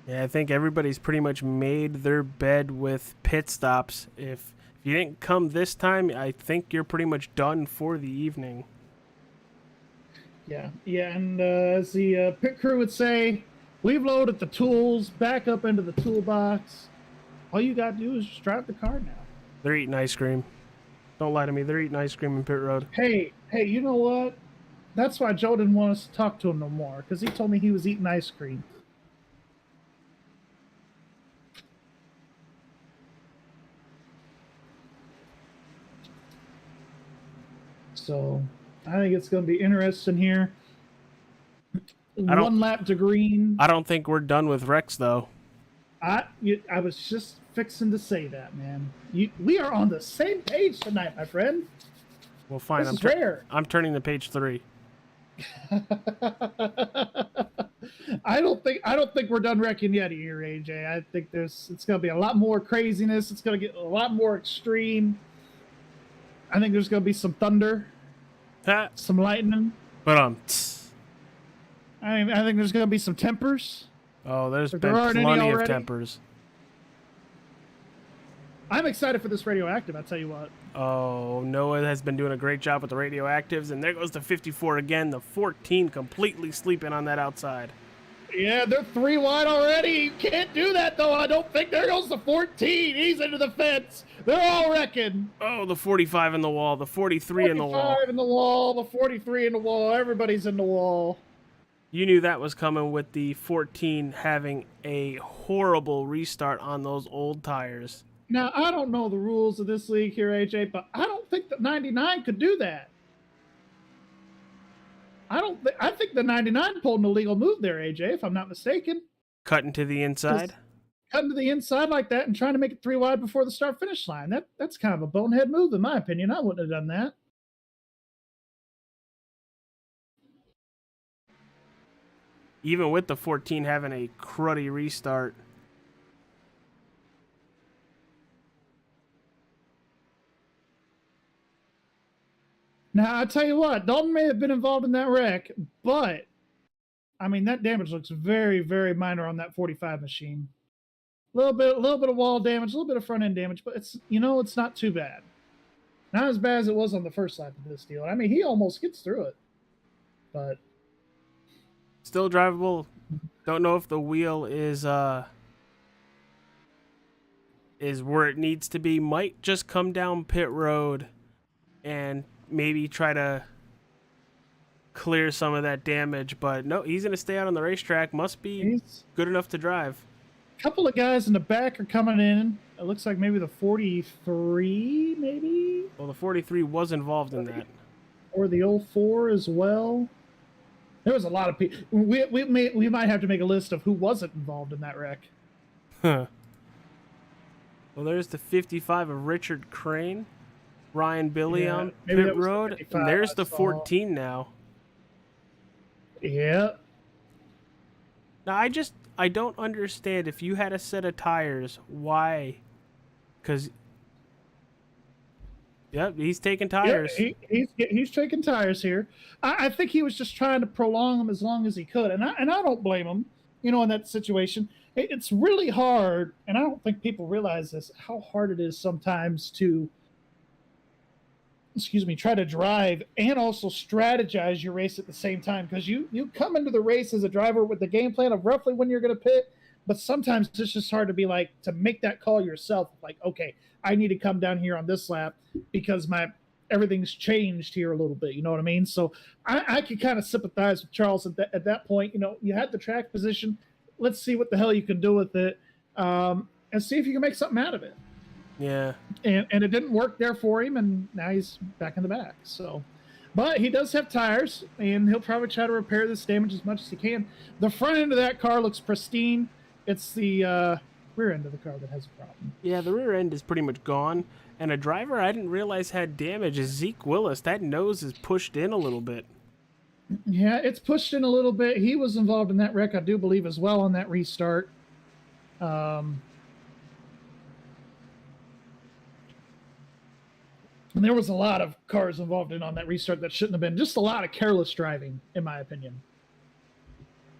Yeah, I think everybody's pretty much made their bed with pit stops. If you didn't come this time, I think you're pretty much done for the evening. Yeah, and as the pit crew would say, we've loaded the tools back up into the toolbox. All you got to do is just drive the car now. They're eating ice cream. Don't lie to me. They're eating ice cream in pit road. Hey, you know what? That's why Joe didn't want us to talk to him no more, because he told me he was eating ice cream. So I think it's going to be interesting here. One lap to green. I don't think we're done with Rex, though. I was just fixing to say that, man. We are on the same page tonight, my friend. Well, fine. This is rare. I'm turning to page 3. I don't think we're done wrecking yet here, AJ. I think it's going to be a lot more craziness. It's going to get a lot more extreme. I think there's going to be some thunder, some lightning. But I think there's going to be some tempers. Oh, there's been plenty of tempers. I'm excited for this radioactive, I'll tell you what. Oh, Noah has been doing a great job with the radioactives, and there goes the 54 again. The 14 completely sleeping on that outside. Yeah, they're 3 wide already. You can't do that, though. I don't think. There goes the 14. He's into the fence. They're all wrecking. Oh, the 45 in the wall. The 43 in the wall. 45 in the wall. The 43 in the wall. Everybody's in the wall. You knew that was coming with the 14 having a horrible restart on those old tires. Now, I don't know the rules of this league here, AJ, but I don't think that 99 could do that. I think the 99 pulled an illegal move there, AJ, if I'm not mistaken. Cutting to the inside? Cutting to the inside like that and trying to make it 3 wide before the start-finish line. That's kind of a bonehead move, in my opinion. I wouldn't have done that. Even with the 14 having a cruddy restart. Now, I tell you what, Dalton may have been involved in that wreck, but, I mean, that damage looks very, very minor on that 45 machine. A little bit of wall damage, a little bit of front end damage, but it's not too bad. Not as bad as it was on the first lap of this deal. I mean, he almost gets through it, but still drivable. Don't know if the wheel is where it needs to be. Might just come down pit road and maybe try to clear some of that damage, but no, he's going to stay out on the racetrack. Must be good enough to drive. A couple of guys in the back are coming in. It looks like maybe the 43, maybe? Well, the 43 was involved in that. Or the 04 as well. There was a lot of people. We might have to make a list of who wasn't involved in that wreck. Huh. Well, there's the 55 of Richard Crane. Ryan Billy on pit road. And there's the 14 now. Yeah. Now, I don't understand if you had a set of tires, why? Because Yep, he's taking Yeah, tires. he's taking tires here. I think he was just trying to prolong them as long as he could, and I don't blame him. In that situation, it's really hard, and I don't think people realize this how hard it is sometimes to, try to drive and also strategize your race at the same time, because you come into the race as a driver with the game plan of roughly when you're going to pit, but sometimes it's just hard to be like to make that call yourself. Like, okay, I need to come down here on this lap because everything's changed here a little bit. You know what I mean? So I could kind of sympathize with Charles at that point. You had the track position. Let's see what the hell you can do with it, and see if you can make something out of it. Yeah. And it didn't work there for him, and now he's back in the back. So, but he does have tires, and he'll probably try to repair this damage as much as he can. The front end of that car looks pristine. It's the rear end of the car that has a problem. Yeah, the rear end is pretty much gone. And a driver I didn't realize had damage is Zeke Willis. That nose is pushed in a little bit. Yeah, it's pushed in a little bit. He was involved in that wreck, I do believe, as well on that restart. And there was a lot of cars involved on that restart that shouldn't have been. Just a lot of careless driving, in my opinion.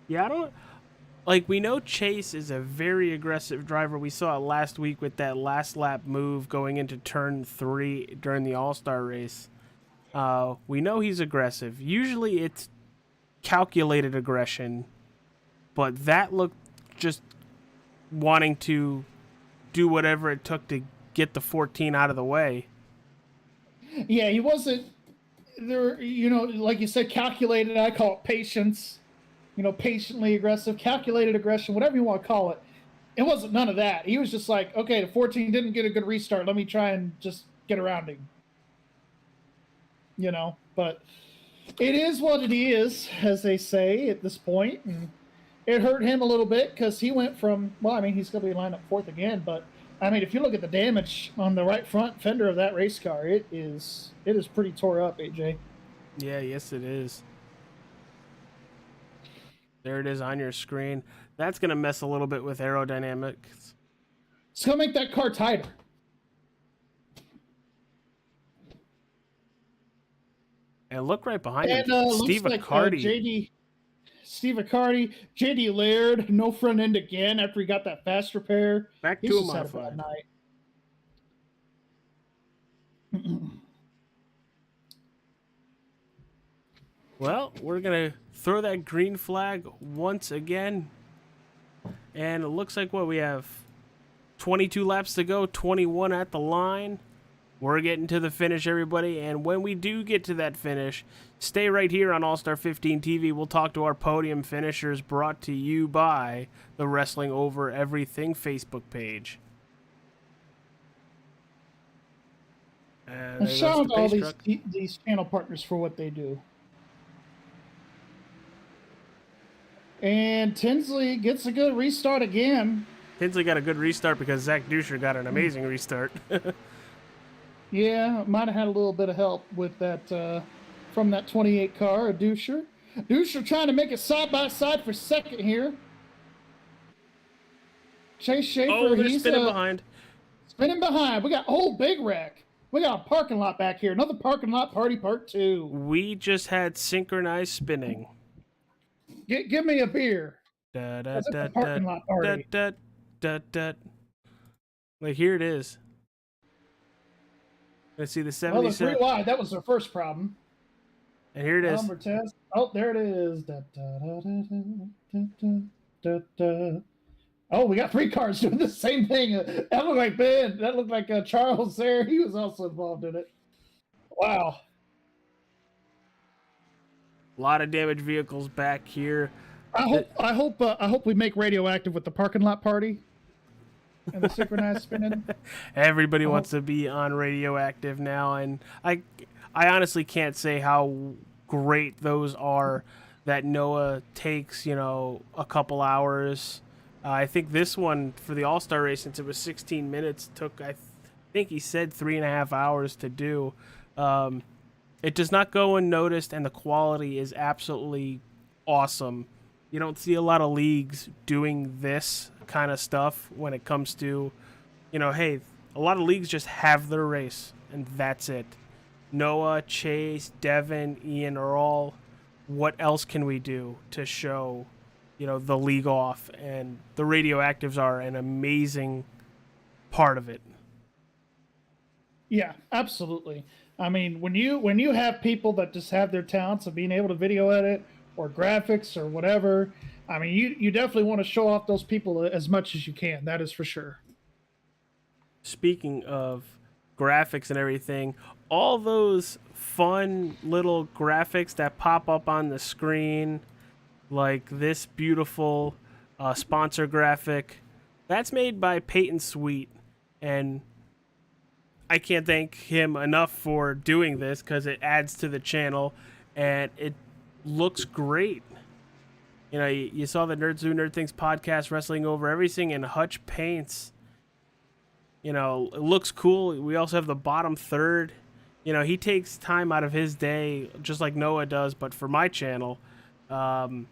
Yeah, we know Chase is a very aggressive driver. We saw it last week with that last lap move going into turn 3 during the All-Star race. We know he's aggressive. Usually it's calculated aggression, but that looked just wanting to do whatever it took to get the 14 out of the way. Yeah, he wasn't there, like you said, calculated. I call it patience. Patiently aggressive, calculated aggression, whatever you want to call it. It wasn't none of that. He was just like, okay, the 14 didn't get a good restart. Let me try and just get around him. But it is what it is, as they say at this point. And it hurt him a little bit because he went from, he's going to be lined up 4th again. But, if you look at the damage on the right front fender of that race car, it is pretty tore up, AJ. Yeah, yes it is. There it is on your screen. That's going to mess a little bit with aerodynamics. It's going to make that car tighter. And look right behind him, Steve Accardi. Steve Accardi, JD Laird, no front end again after he got that fast repair. Back to a modified. Well, we're going to throw that green flag once again. And it looks like we have 22 laps to go, 21 at the line. We're getting to the finish, everybody. And when we do get to that finish, stay right here on All-Star 15 TV. We'll talk to our podium finishers, brought to you by the Wrestling Over Everything Facebook page. And shout out to all these channel partners for what they do. And Tinsley gets a good restart again. Tinsley got a good restart because Zach Duscher got an amazing restart. Yeah, might have had a little bit of help with that from that 28 car, Duscher. Duscher trying to make it side by side for second here. Chase Schaefer, they're spinning behind. Spinning behind. We got big wreck. We got a parking lot back here. Another parking lot party part 2. We just had synchronized spinning. Give me a beer. Parking lot party. Like, here it is. Let's see the 77. Well, the 3 wide. That was their first problem. And here it is. Number test. Oh, there it is. Oh, we got 3 cars doing the same thing. That looked like Ben. That looked like Charles there. He was also involved in it. Wow. A lot of damaged vehicles back here. I hope we make radioactive with the parking lot party and the synchronized spinning. Everybody wants to be on radioactive now, and I honestly can't say how great those are. That Noah takes, a couple hours. I think this one for the All-Star race, since it was 16 minutes, took, I think he said 3.5 hours to do. It does not go unnoticed, and the quality is absolutely awesome. You don't see a lot of leagues doing this kind of stuff when it comes to, hey, a lot of leagues just have their race. and that's it. Noah, Chase, Devin, Ian are all, what else can we do to show, the league off? And the Radioactives are an amazing part of it. Yeah, absolutely. I mean, when you have people that just have their talents of being able to video edit or graphics or whatever, I mean, you definitely want to show off those people as much as you can. That is for sure. Speaking of graphics and everything, all those fun little graphics that pop up on the screen, like this beautiful sponsor graphic, that's made by Peyton Sweet, and I can't thank him enough for doing this because it adds to the channel and it looks great. You saw the Nerds Do Nerd Things podcast, Wrestling Over Everything, and Hutch paints. It looks cool. We also have the bottom third. He takes time out of his day, just like Noah does, but for my channel, and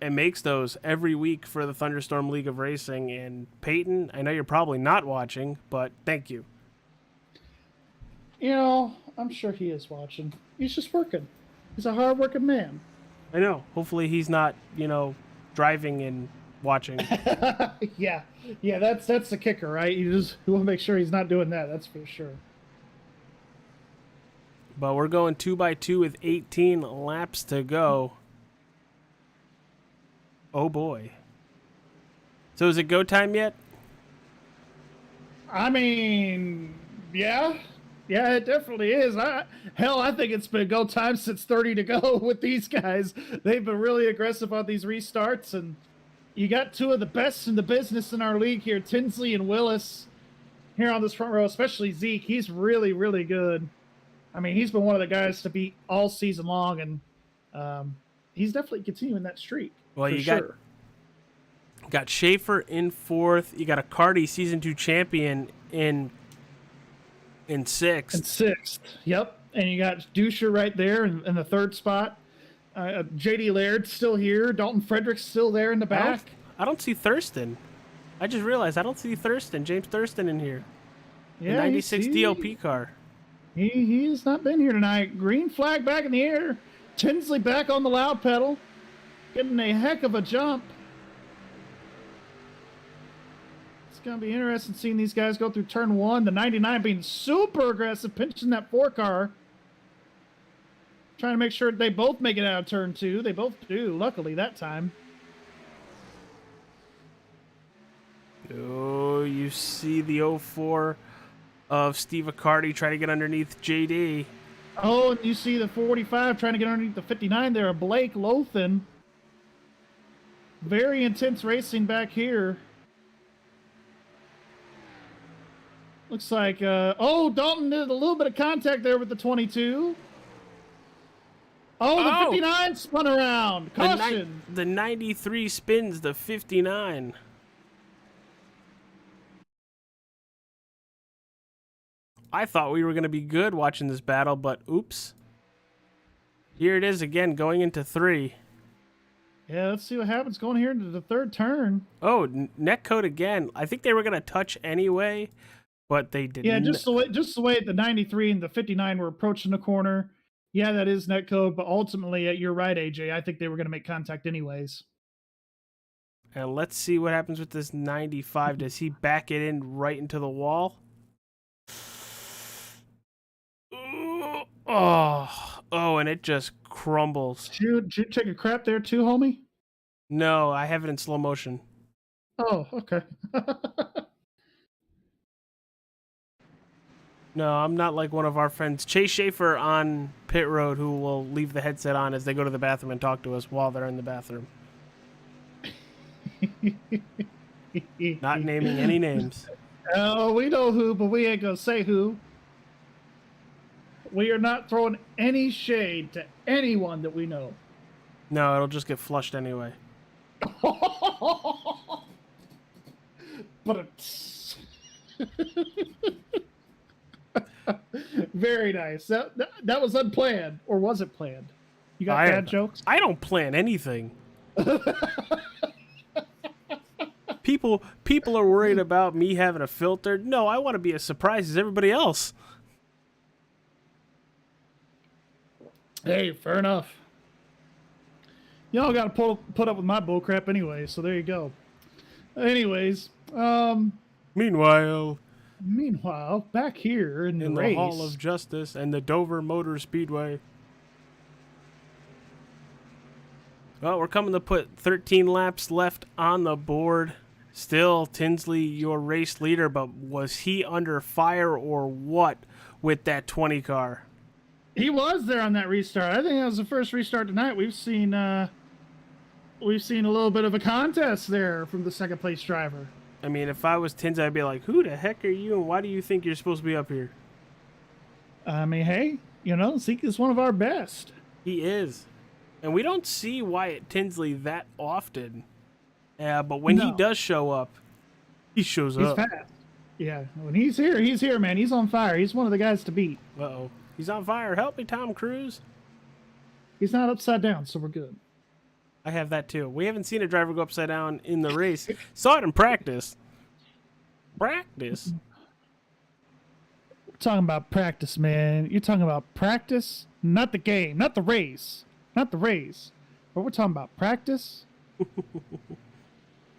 makes those every week for the Thunderstorm League of Racing. And Peyton, I know you're probably not watching, but thank you. I'm sure he is watching. He's just working. He's a hard-working man. I know. Hopefully he's not, driving and watching. Yeah, that's the kicker, right? You want to make sure he's not doing that. That's for sure. But we're going 2x2 with 18 laps to go. Oh boy. So is it go time yet? I mean, yeah. Yeah, it definitely is. I think it's been go time since 30 to go with these guys. They've been really aggressive on these restarts, and you got two of the best in the business in our league here, Tinsley and Willis, here on this front row, especially Zeke. He's really, really good. I mean, he's been one of the guys to beat all season long, and he's definitely continuing that streak. Well, you got Schaefer in fourth. You got a Cardi Season 2 champion in sixth. In sixth, yep. And you got Duscher right there in the third spot. J.D. Laird's still here. Dalton Frederick's still there in the back. I don't see Thurston. I just realized I don't see Thurston, James Thurston in here. Yeah, the 96 DLP car. He's not been here tonight. Green flag back in the air. Tinsley back on the loud pedal. Getting a heck of a jump. It's going to be interesting seeing these guys go through turn one. The 99 being super aggressive, pinching that 4 car. Trying to make sure they both make it out of turn two. They both do, luckily, that time. Oh, you see the 04 of Steve Accardi try to get underneath JD. Oh, and you see the 45 trying to get underneath the 59 there, Blake Lothan. Very intense racing back here. Looks like, Dalton did a little bit of contact there with the 22. Oh, the 59 spun around. Caution. The 93 spins the 59. I thought we were going to be good watching this battle, but oops. Here it is again, going into 3. Yeah, let's see what happens going here into the third turn. Oh, netcode again. I think they were going to touch anyway, but they didn't. Yeah, just the way the 93 and the 59 were approaching the corner. Yeah, that is netcode, but ultimately, you're right, AJ. I think they were going to make contact anyways. And let's see what happens with this 95. Does he back it in right into the wall? Oh, and it just crumbles. Did you take a crap there too, homie? No, I have it in slow motion. Oh, okay. No, I'm not like one of our friends, Chase Schaefer on pit road, who will leave the headset on as they go to the bathroom and talk to us while they're in the bathroom. Not naming any names. Oh, we know who, but we ain't gonna say who. We are not throwing any shade to anyone that we know. No, it'll just get flushed anyway. But very nice. That was unplanned, or was it planned? You got bad jokes? I don't plan anything. People are worried about me having a filter. No, I want to be as surprised as everybody else. Hey, fair enough. Y'all got to put up with my bullcrap anyway, so there you go. Anyways, Meanwhile, back here in in the the race, Hall of Justice and the Dover Motor Speedway. Well, we're coming to put 13 laps left on the board. Still, Tinsley, your race leader, but was he under fire or what with that 20 car? he was there on that restart. I think that was the first restart tonight. We've seen a little bit of a contest there from the second place driver. I mean, if I was Tinsley, I'd be like, who the heck are you and why do you think you're supposed to be up here? I mean, hey, Zeke is one of our best. He is. And we don't see Wyatt Tinsley that often. But when he does show up, he shows up. He's fast. Yeah, when he's here, man. He's on fire. He's one of the guys to beat. Uh-oh. He's on fire. Help me, Tom Cruise. He's not upside down, so we're good. I have that too. We haven't seen a driver go upside down in the race. Saw it in practice. Practice? We're talking about practice, man. You're talking about practice, not the game, not the race. Not the race. But we're talking about practice.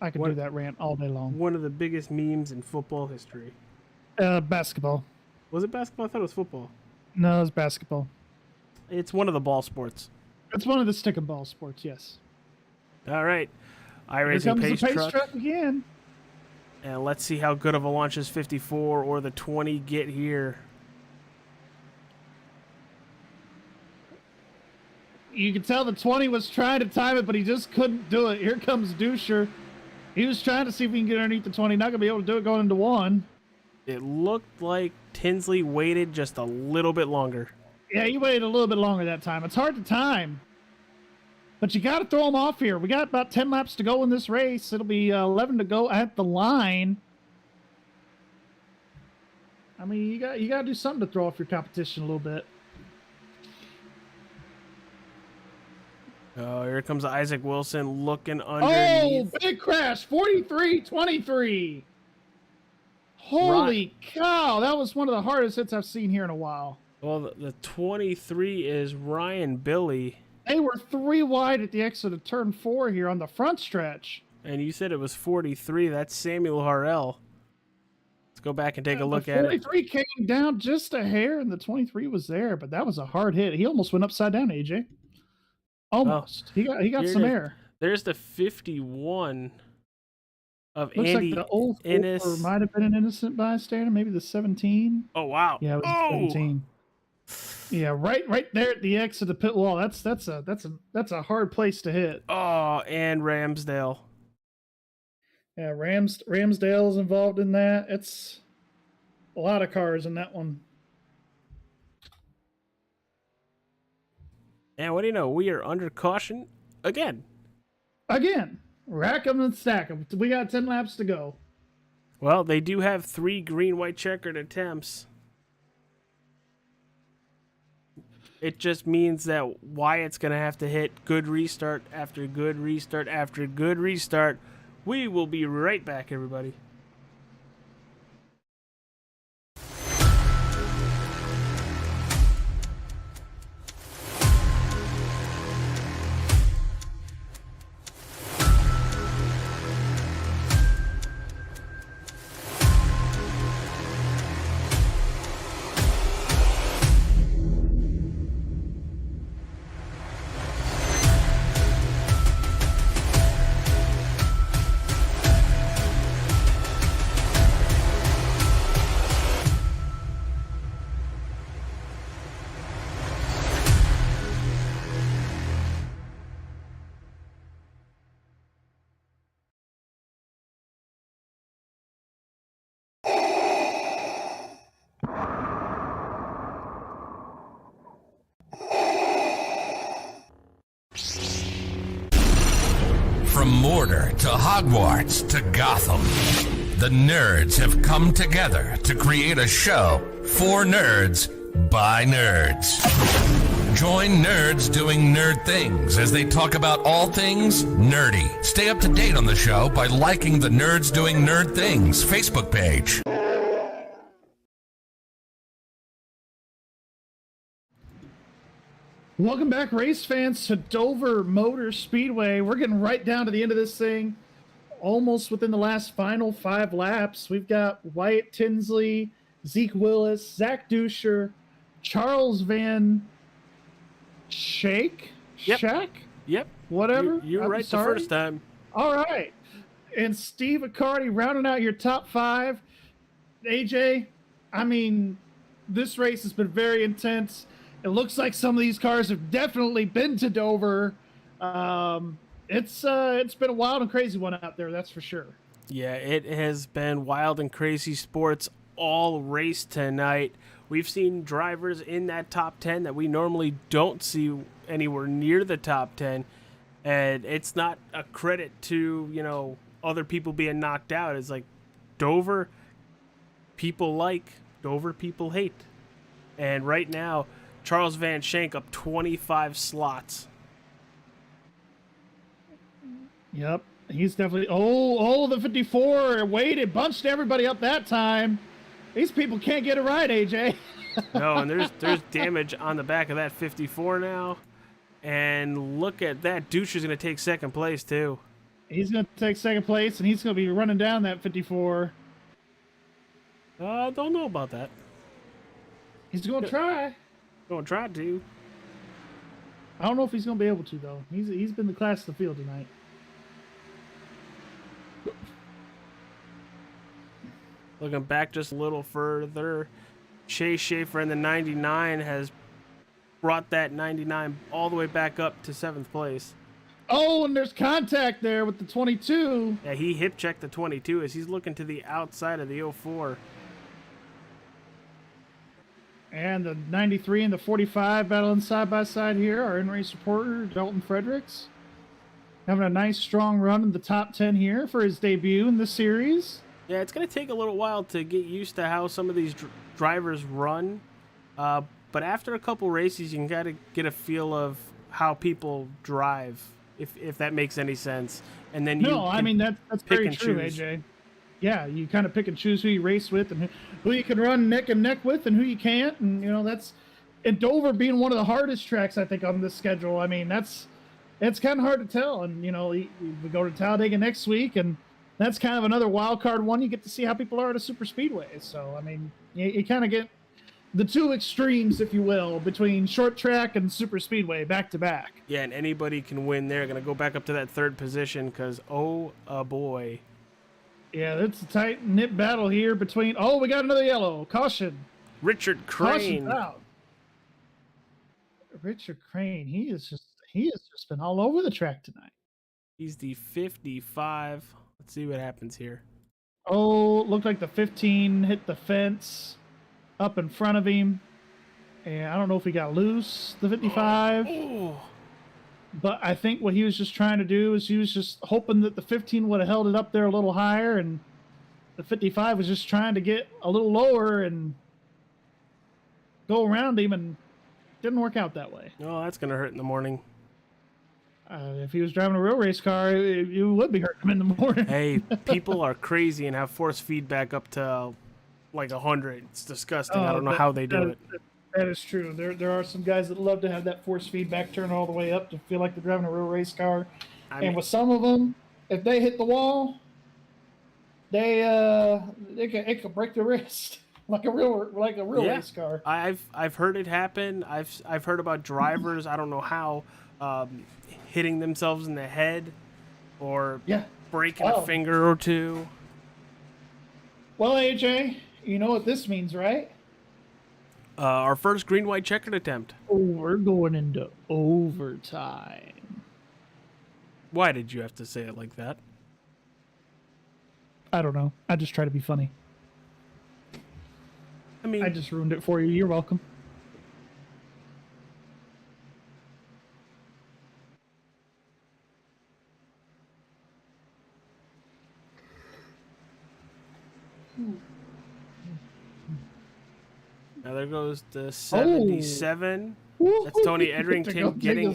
I could do that rant all day long. One of the biggest memes in football history. Basketball. Was it basketball? I thought it was football. No, it's basketball. It's one of the ball sports. It's one of the stick and ball sports, yes. All right. Here iRacing comes pace the pace truck. truck again. And let's see how good of a launch is 54 or the 20 get here. You can tell the 20 was trying to time it, but he just couldn't do it. Here comes Duscher. He was trying to see if he can get underneath the 20. Not going to be able to do it going into one. It looked like Tinsley waited just a little bit longer. Yeah, he waited a little bit longer that time. It's hard to time. But you got to throw him off here. We got about 10 laps to go in this race. It'll be 11 to go at the line. I mean, you got to do something to throw off your competition a little bit. Oh, here comes Isaac Wilson looking underneath. Oh, big crash. 43-23. Holy cow. That was one of the hardest hits I've seen here in a while. Well, the 23 is Ryan Billy. They were 3 wide at the exit of turn 4 here on the front stretch. And you said it was 43. That's Samuel Harrell. Let's go back and take a look at it. 43 came down just a hair, and the 23 was there, but that was a hard hit. He almost went upside down, AJ. Almost. Oh, he got some air. There's the 51 of Looks Andy like the old Ennis. Or might have been an innocent bystander, maybe the 17. Oh wow! Yeah, it was 17. Yeah, right there at the exit of the pit wall. That's a hard place to hit. Oh, and Ramsdale. Yeah, Ramsdale's involved in that. It's a lot of cars in that one. And what do you know? We are under caution again. Again, rack them and stack them. We got 10 laps to go. Well, they do have 3 green-white checkered attempts. It just means that Wyatt's going to have to hit good restart after good restart after good restart. We will be right back, everybody. From Mordor to Hogwarts to Gotham, the nerds have come together to create a show for nerds by nerds. Join nerds doing nerd things as they talk about all things nerdy. Stay up to date on the show by liking the Nerds Doing Nerd Things Facebook page. Welcome back, race fans, to Dover Motor Speedway. We're getting right down to the end of this thing, almost within the last final 5 laps. We've got Wyatt Tinsley, Zeke Willis, Zach Duscher, Charles Van Shake? Yep. Shack? Yep. Whatever. You were right the first time. All right. And Steve Accardi rounding out your top 5. AJ, I mean, this race has been very intense. It looks like some of these cars have definitely been to Dover. It's been a wild and crazy one out there, that's for sure. Yeah, it has been wild and crazy sports all race tonight. We've seen drivers in that top 10 that we normally don't see anywhere near the top 10. And it's not a credit to, other people being knocked out. It's like Dover, people like, Dover people hate. And right now, Charles Van Shank up 25 slots. Yep, he's definitely... Oh, the 54 waited, bunched everybody up that time. These people can't get it right, AJ. No, and there's damage on the back of that 54 now. And look at that. Duscher's going to take second place, too. He's going to take second place, and he's going to be running down that 54. Don't know about that. He's going to try. Going to try to. I don't know if he's going to be able to, though. He's been the class of the field tonight. Looking back just a little further, Chase Schaefer in the 99 has brought that 99 all the way back up to 7th place. Oh, and there's contact there with the 22. Yeah, he hip checked the 22 as he's looking to the outside of the 04. And the 93 and the 45 battling side by side here. Our in-race reporter, Dalton Fredericks, having a nice strong run in the top 10 here for his debut in the series. Yeah, it's going to take a little while to get used to how some of these drivers run. But after a couple races, you can kind of get a feel of how people drive, if that makes any sense. And then that's very true, AJ. Yeah, you kind of pick and choose who you race with and who you can run neck and neck with and who you can't. And, and Dover being one of the hardest tracks, I think, on this schedule. I mean, it's kind of hard to tell. And, we go to Talladega next week, and that's kind of another wild card one. You get to see how people are at a super speedway. So, I mean, you kind of get the two extremes, if you will, between short track and super speedway back to back. Yeah, and anybody can win there. Going to go back up to that 3rd position because, boy. Yeah, it's a tight knit battle here between... Oh, we got another yellow. Caution. Richard Crane. Out. Richard Crane, he has just been all over the track tonight. He's the 55. Let's see what happens here. Oh, looked like the 15 hit the fence up in front of him. And I don't know if he got loose, the 55. Oh. But I think what he was just trying to do is he was just hoping that the 15 would have held it up there a little higher, and the 55 was just trying to get a little lower and go around him, and didn't work out that way. Oh, that's going to hurt in the morning. If he was driving a real race car, it would be hurting him in the morning. Hey, people are crazy and have force feedback up to like 100. It's disgusting. I don't know how they do it. That is true. There are some guys that love to have that force feedback turn all the way up to feel like they're driving a real race car. And with some of them, if they hit the wall, it could break their wrist like a real race car. I've heard it happen. I've heard about drivers. I don't know how hitting themselves in the head or breaking a finger or two. Well, AJ, you know what this means, right? Our first green-white checkered attempt. Oh, we're going into overtime. Why did you have to say it like that? I don't know. I just try to be funny. I mean, I just ruined it for you. You're welcome. Now there goes the 77. Oh. That's Tony Edrington getting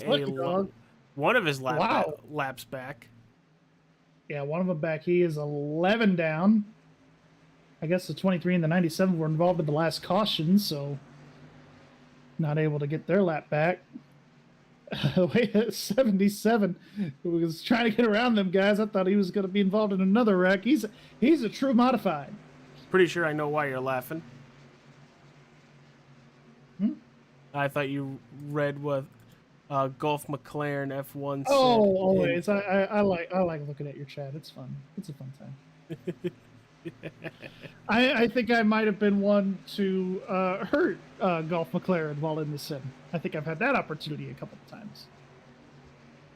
one of his laps back. Yeah, one of them back. He is 11 down. I guess the 23 and the 97 were involved in the last caution, so not able to get their lap back. Wait, 77 was trying to get around them guys. I thought he was going to be involved in another wreck. He's a true modified. Pretty sure I know why you're laughing. I thought you read what Golf McLaren F1 said. Oh, always. I like looking at your chat. It's fun. It's a fun time. I think I might have been one to hurt Golf McLaren while in the sim. I think I've had that opportunity a couple of times.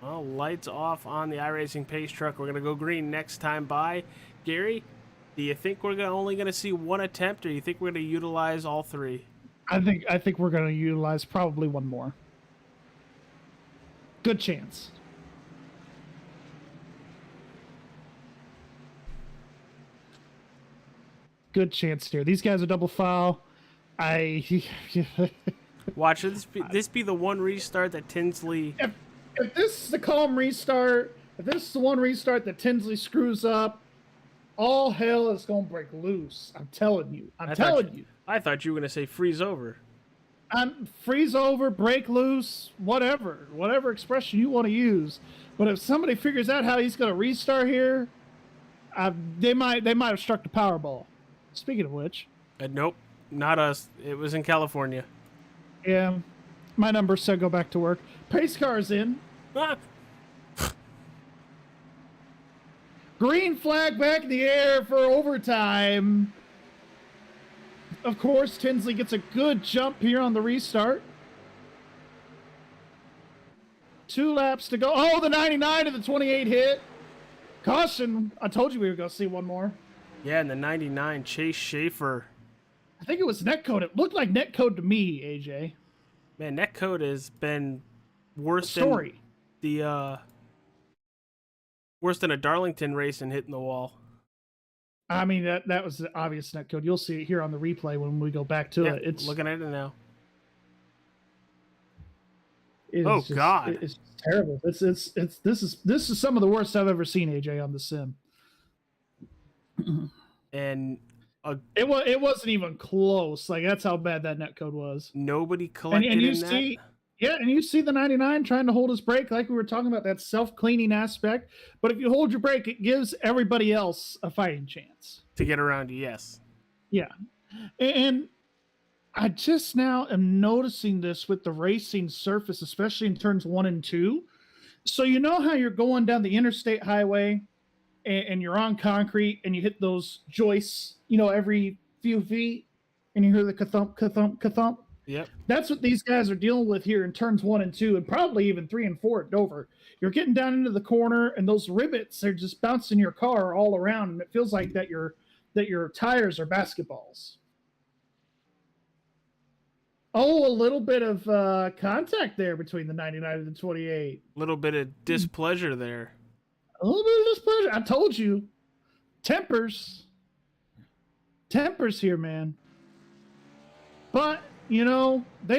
Well, lights off on the iRacing Pace Truck. We're going to go green next time by. Gary, do you think we're only going to see one attempt, or do you think we're going to utilize all three? I think we're going to utilize probably one more. Good chance. Good chance here. These guys are double foul. Watch this be the one restart that Tinsley. If this is the calm restart, if this is the one restart that Tinsley screws up, all hell is going to break loose. I'm telling you. I'm telling you. I thought you were going to say freeze over. Freeze over, break loose, whatever expression you want to use. But if somebody figures out how he's going to restart here, they might have struck the Powerball. Speaking of which, nope, not us. It was in California. Yeah, my number said go back to work. Pace car's in. Green flag back in the air for overtime. Of course, Tinsley gets a good jump here on the restart. 2 laps to go. Oh, the 99 to the 28 hit. Caution. I told you we were going to see one more. Yeah, and the 99, Chase Schaefer. I think it was netcode. It looked like netcode to me, AJ. Man, netcode has been worse than worse than a Darlington race and hitting the wall. I mean, that was the obvious netcode. You'll see it here on the replay when we go back to it. It's looking at it now. God, it's terrible. This is some of the worst I've ever seen, AJ, on the sim. And it wasn't even close. Like, that's how bad that netcode was. Nobody collected and you in see, that. Yeah, and you see the 99 trying to hold his brake, like we were talking about, that self-cleaning aspect. But if you hold your brake, it gives everybody else a fighting chance to get around you. Yes. Yeah, and I just now am noticing this with the racing surface, especially in turns 1 and 2. So you know how you're going down the interstate highway and you're on concrete and you hit those joists, every few feet, and you hear the ka-thump, ka-thump, ka-thump? Yep. That's what these guys are dealing with here in turns 1 and 2, and probably even 3 and 4 at Dover. You're getting down into the corner, and those rivets are just bouncing your car all around, and it feels like that your tires are basketballs. Oh, a little bit of contact there between the 99 and the 28. A little bit of displeasure there. A little bit of displeasure. I told you. Tempers here, man. But, they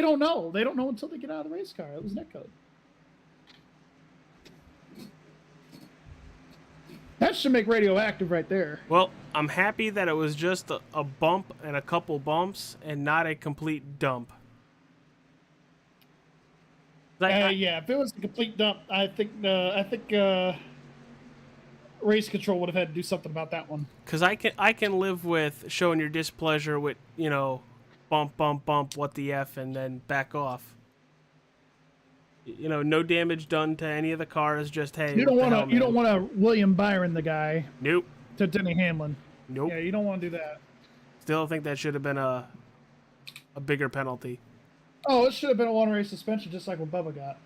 don't know. They don't know until they get out of the race car. It was netcode. That should make radioactive right there. Well, I'm happy that it was just a bump and a couple bumps and not a complete dump. Yeah, if it was a complete dump, I think race control would have had to do something about that one. Because I can live with showing your displeasure with, bump, bump, bump, what the F, and then back off. No damage done to any of the cars. Just hey, you don't want to William Byron the guy. Nope. To Denny Hamlin. Nope. Yeah, you don't want to do that. Still think that should have been a bigger penalty. Oh, it should have been a 1 race suspension, just like what Bubba got.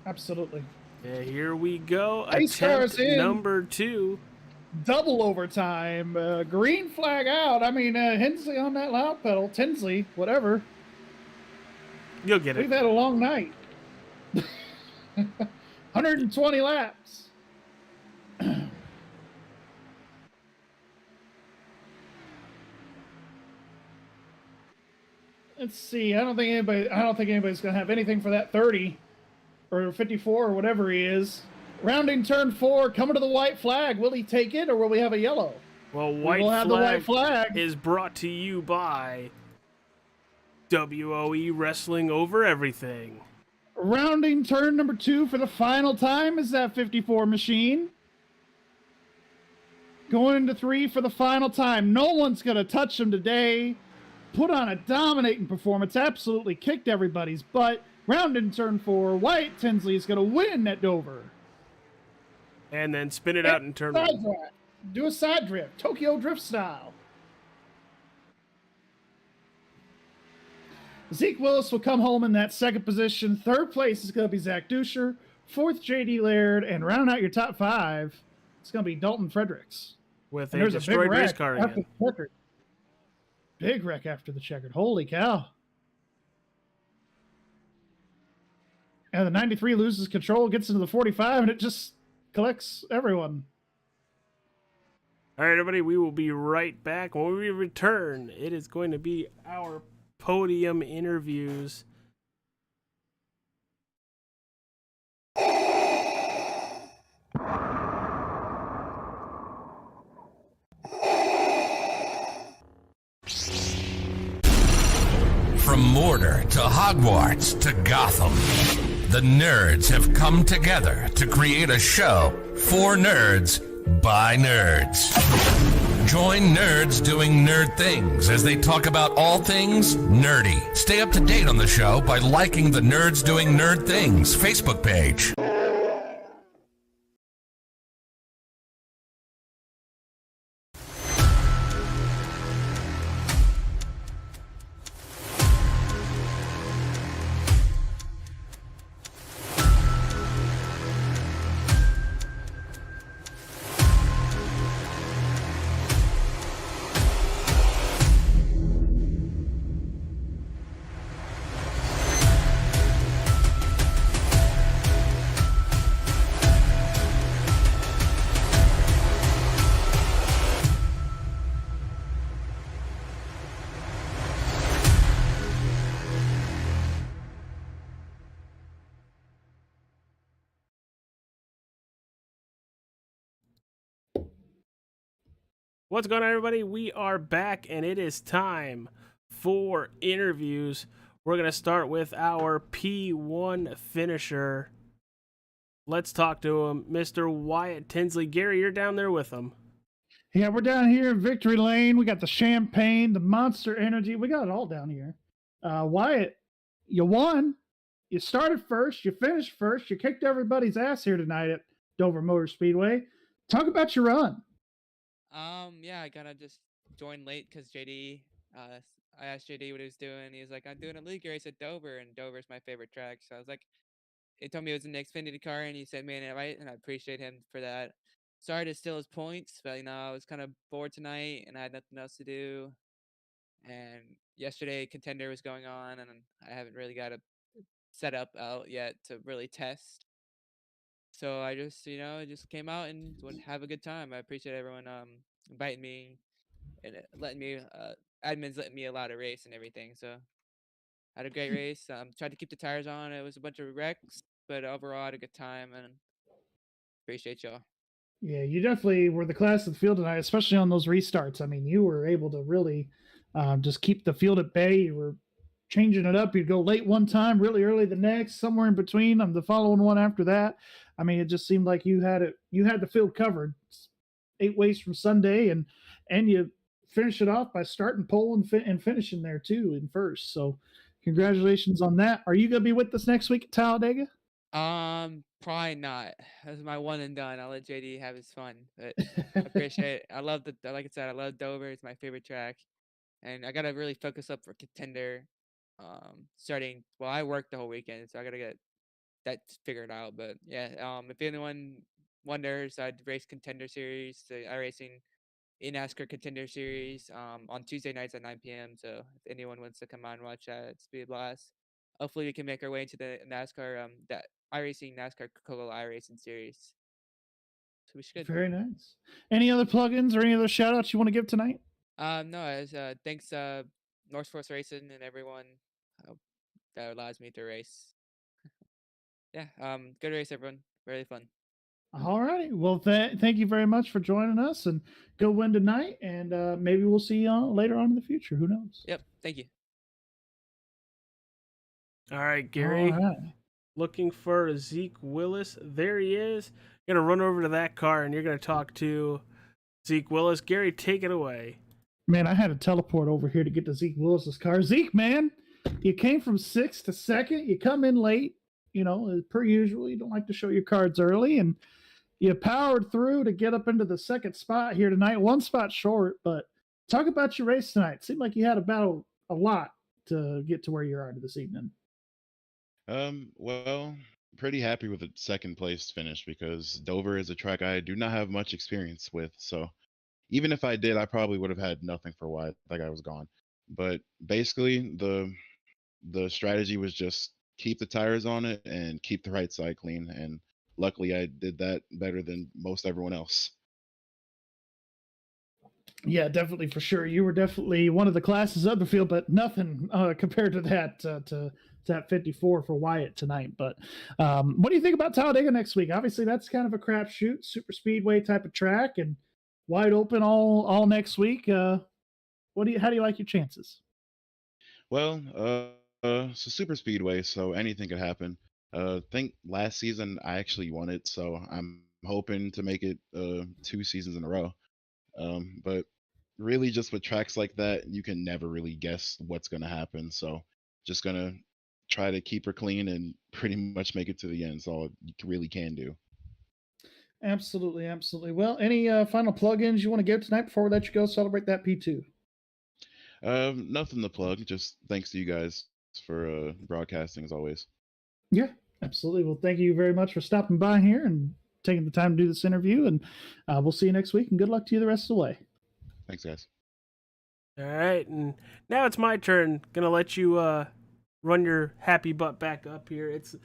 Absolutely. Yeah, here we go. Pace car's in. Number 2. Double overtime. Green flag out. I mean, Hensley on that loud pedal. Tinsley, whatever. You'll get it. We've had a long night. 120 laps. Let's see. I don't think anybody's gonna have anything for that 30 or 54 or whatever he is. Rounding turn 4, coming to the white flag. Will he take it, or will we have a yellow? Well, the white flag is brought to you by WOE Wrestling Over Everything. Rounding turn number 2 for the final time is that 54 machine. Going into 3 for the final time. No one's going to touch him today. Put on a dominating performance. Absolutely kicked everybody's butt. Rounding turn 4. Wyatt Tinsley is going to win at Dover. And then spin it out in turn 1. Do a side drift. Tokyo Drift style. Zeke Willis will come home in that second position. Third place is going to be Zach Duscher. Fourth, J.D. Laird. And rounding out your top 5, it's going to be Dalton Fredericks. With a destroyed race car again. Big wreck after the checkered. Holy cow. And the 93 loses control, gets into the 45, and it just collects everyone. All right, everybody, we will be right back. When we return, it is going to be our podium interviews. From Mordor to Hogwarts to Gotham, the nerds have come together to create a show for nerds by nerds. Join nerds doing nerd things as they talk about all things nerdy. Stay up to date on the show by liking the Nerds Doing Nerd Things Facebook page. What's going on, everybody? We are back, and it is time for interviews. We're going to start with our P1 finisher. Let's talk to him, Mr. Wyatt Tinsley. Gary, you're down there with him. Yeah, we're down here in Victory Lane. We got the champagne, the Monster Energy. We got it all down here. Wyatt, you won. You started first. You finished first. You kicked everybody's ass here tonight at Dover Motor Speedway. Talk about your run. Yeah, I kind of just joined late because JD, I asked JD what he was doing. He was like, I'm doing a league race at Dover, and Dover's my favorite track. So I was like, he told me it was an Xfinity car, and he said me in it right, and I appreciate him for that. Sorry to steal his points, but I was kind of bored tonight, and I had nothing else to do. And yesterday, Contender was going on, and I haven't really got a setup out yet to really test. So I just, just came out and would have a good time. I appreciate everyone inviting me and letting me, admins letting me allow to race and everything. So I had a great race. Tried to keep the tires on. It was a bunch of wrecks, but overall I had a good time and appreciate y'all. Yeah, you definitely were the class of the field tonight, especially on those restarts. I mean, you were able to really just keep the field at bay. You were changing it up. You'd go late one time, really early the next, somewhere in between. The following one after that. I mean, it just seemed like you had it. You had the field covered 8 ways from Sunday, and you finished it off by starting pole and finishing there too in first. So, congratulations on that. Are you gonna be with us next week at Talladega? Probably not. That's my one and done. I'll let JD have his fun, but I appreciate it. I love like I said, I love Dover. It's my favorite track, and I gotta really focus up for Contender. Starting. Well, I worked the whole weekend, so I gotta get that figured out. But yeah, if anyone wonders, I'd race Contender Series, the iRacing in NASCAR Contender Series, on Tuesday nights at 9 p.m. So if anyone wants to come on and watch that, it's be a blast. Hopefully, we can make our way into the NASCAR, that iRacing NASCAR Coca-Cola iRacing Series. So we should. Very nice. Any other plugins or any other shout outs you want to give tonight? No, thanks, North Force Racing and everyone that allows me to race. Yeah, good race, everyone. Really fun. All righty. Well, thank you very much for joining us, and go win tonight. And maybe we'll see you later on in the future. Who knows? Yep. Thank you. All right, Gary. All right. looking for Zeke Willis. There he is. Gonna run over to that car and you're gonna talk to Zeke Willis. Gary, take it away. Man, I had to teleport over here to get to Zeke Willis's car. Zeke, man, you came from sixth to second. You come in late, per usual. You don't like to show your cards early, and you powered through to get up into the second spot here tonight. One spot short, but talk about your race tonight. It seemed like you had to battle a lot to get to where you are this evening. Well, pretty happy with the second place finish because Dover is a track I do not have much experience with. So even if I did, I probably would have had nothing for why like I was gone. But basically, the strategy was just keep the tires on it and keep the right side clean. And luckily, I did that better than most everyone else. Yeah, definitely for sure. You were definitely one of the classes of the field, but nothing compared to that to that 54 for Wyatt tonight. But what do you think about Talladega next week? Obviously, that's kind of a crapshoot, super speedway type of track, and wide open all next week. How do you like your chances? Well, it's a super speedway, so anything could happen. I think last season I actually won it, so I'm hoping to make it 2 seasons in a row. But really, just with tracks like that, you can never really guess what's going to happen. So just going to try to keep her clean and pretty much make it to the end. That's all you really can do. Absolutely, absolutely. Well, any final plugins you want to give tonight before we let you go celebrate that P2? Nothing to plug. Just thanks to you guys for broadcasting as always. Yeah, absolutely. Well, thank you very much for stopping by here and taking the time to do this interview. And we'll see you next week. And good luck to you the rest of the way. Thanks, guys. All right, and now it's my turn. Gonna let you run your happy butt back up here. It's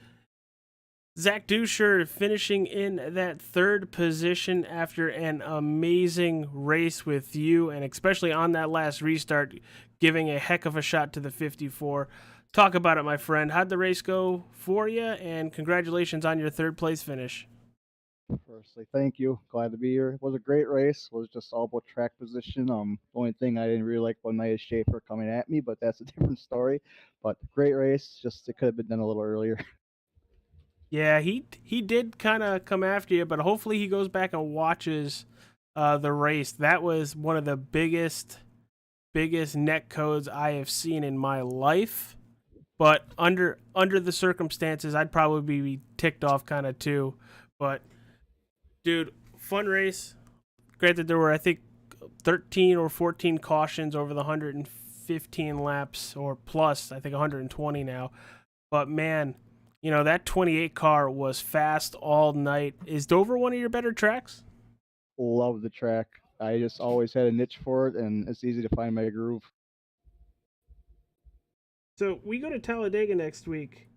Zach Duscher finishing in that third position after an amazing race with you, and especially on that last restart, giving a heck of a shot to the 54. Talk about it, my friend. How'd the race go for you, and congratulations on your third place finish. Firstly, thank you. Glad to be here. It was a great race. It was just all about track position. The only thing I didn't really like one night is Schaefer coming at me, but that's a different story. But great race. Just it could have been done a little earlier. Yeah, he did kind of come after you, but hopefully he goes back and watches the race. That was one of the biggest net codes I have seen in my life. But under the circumstances, I'd probably be ticked off kind of too. But dude, fun race. Granted, there were, I think, 13 or 14 cautions over the 115 laps, or plus, I think 120 now. But man, that 28 car was fast all night. Is Dover one of your better tracks? Love the track. I just always had a niche for it, and it's easy to find my groove. So we go to Talladega next week.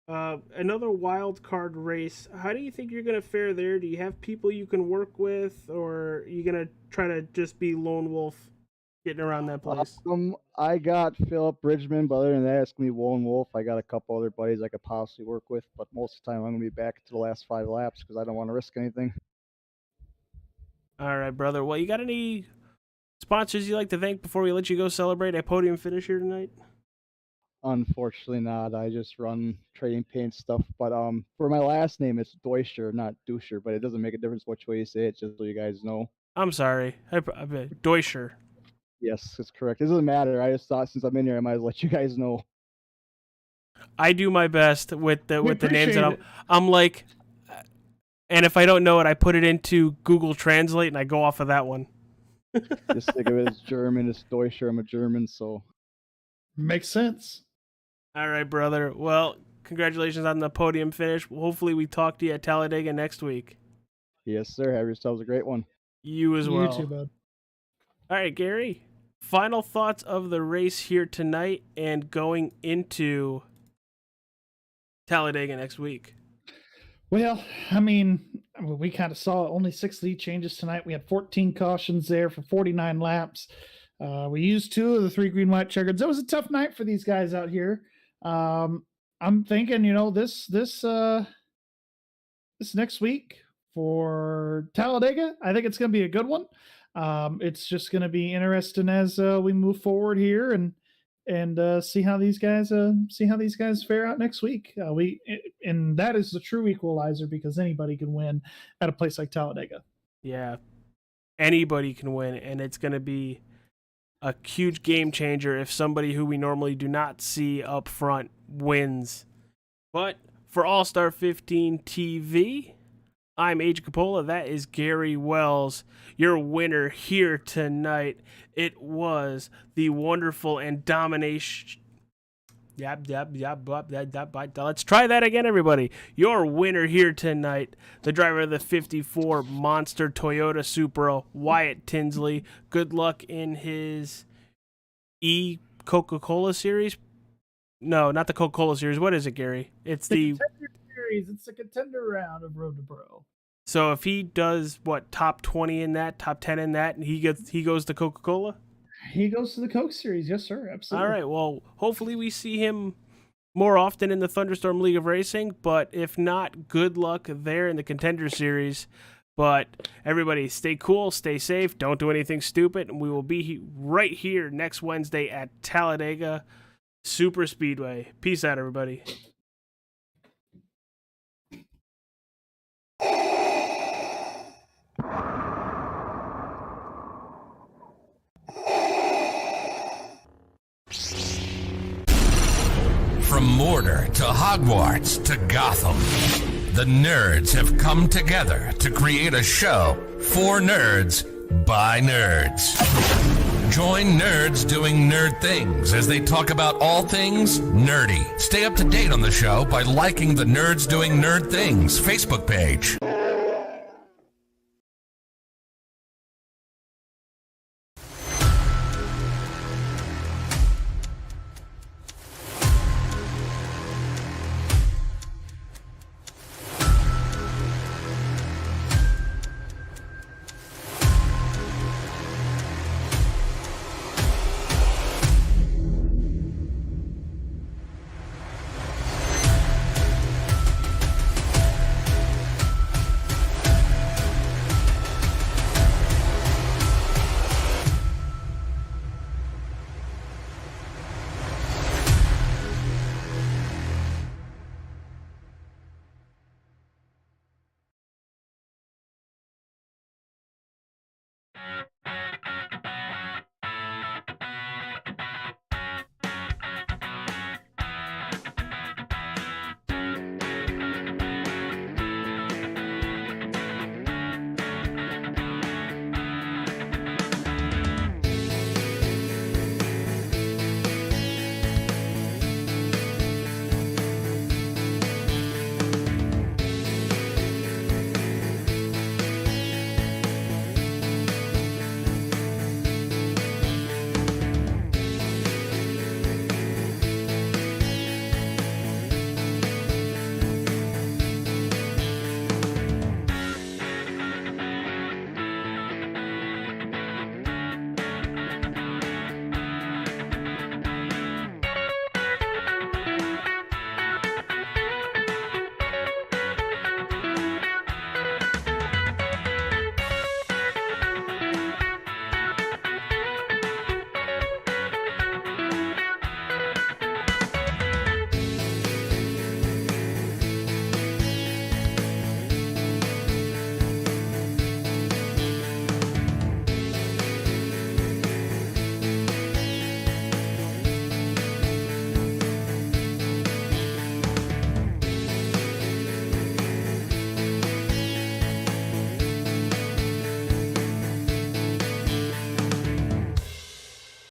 Another wild card race. How do you think you're going to fare there? Do you have people you can work with, or are you going to try to just be lone wolf getting around that place? I got Philip Bridgman, but other than that, it's going to be lone wolf. I got a couple other buddies I could possibly work with, but most of the time I'm going to be back to the last 5 laps because I don't want to risk anything. All right, brother. Well, you got any sponsors you'd like to thank before we let you go celebrate a podium finish here tonight? Unfortunately not. I just run trading paint stuff. But for my last name, it's Deutscher, not Duscher. But it doesn't make a difference which way you say it, just so you guys know. I'm sorry. Deutscher. Yes, it's correct. It doesn't matter. I just thought since I'm in here, I might as well let you guys know. I do my best with the names, and I'm like, and if I don't know it, I put it into Google Translate and I go off of that one. Just think of it as German. It's Deutscher. I'm a German, so makes sense. All right, brother. Well, congratulations on the podium finish. Hopefully we talk to you at Talladega next week. Yes, sir. Have yourselves a great one. You as well. You too, bud. All right, Gary. Final thoughts of the race here tonight and going into Talladega next week. Well, I mean, we kind of saw only 6 lead changes tonight. We had 14 cautions there for 49 laps. We used 2 of the 3 green, white checkers. It was a tough night for these guys out here. I'm thinking, this next week for Talladega, I think it's going to be a good one. It's just going to be interesting as we move forward here and and see how these guys fare out next week. And that is the true equalizer because anybody can win at a place like Talladega. Yeah, anybody can win, and it's going to be a huge game changer if somebody who we normally do not see up front wins. But for All Star 15 TV, I'm Age Capola. That is Gary Wells, your winner here tonight. It was the wonderful and domination. Let's try that again, everybody. Your winner here tonight, the driver of the 54 Monster Toyota Supra, Wyatt Tinsley. Good luck in his Coca-Cola series. No, not the Coca-Cola series. What is it, Gary? It's the Contender series. It's the contender round of Road to Pro. So if he does top 20 in that, top 10 in that, and he goes to Coca-Cola? He goes to the Coke series. Yes, sir. Absolutely. All right. Well, hopefully we see him more often in the Thunderstorm League of Racing, but if not, good luck there in the Contender Series. But everybody, stay cool, stay safe, don't do anything stupid, and we will be right here next Wednesday at Talladega Super Speedway. Peace out, everybody. From Mordor to Hogwarts to Gotham, the nerds have come together to create a show for nerds by nerds. Join nerds doing nerd things as they talk about all things nerdy. Stay up to date on the show by liking the Nerds Doing Nerd Things Facebook page.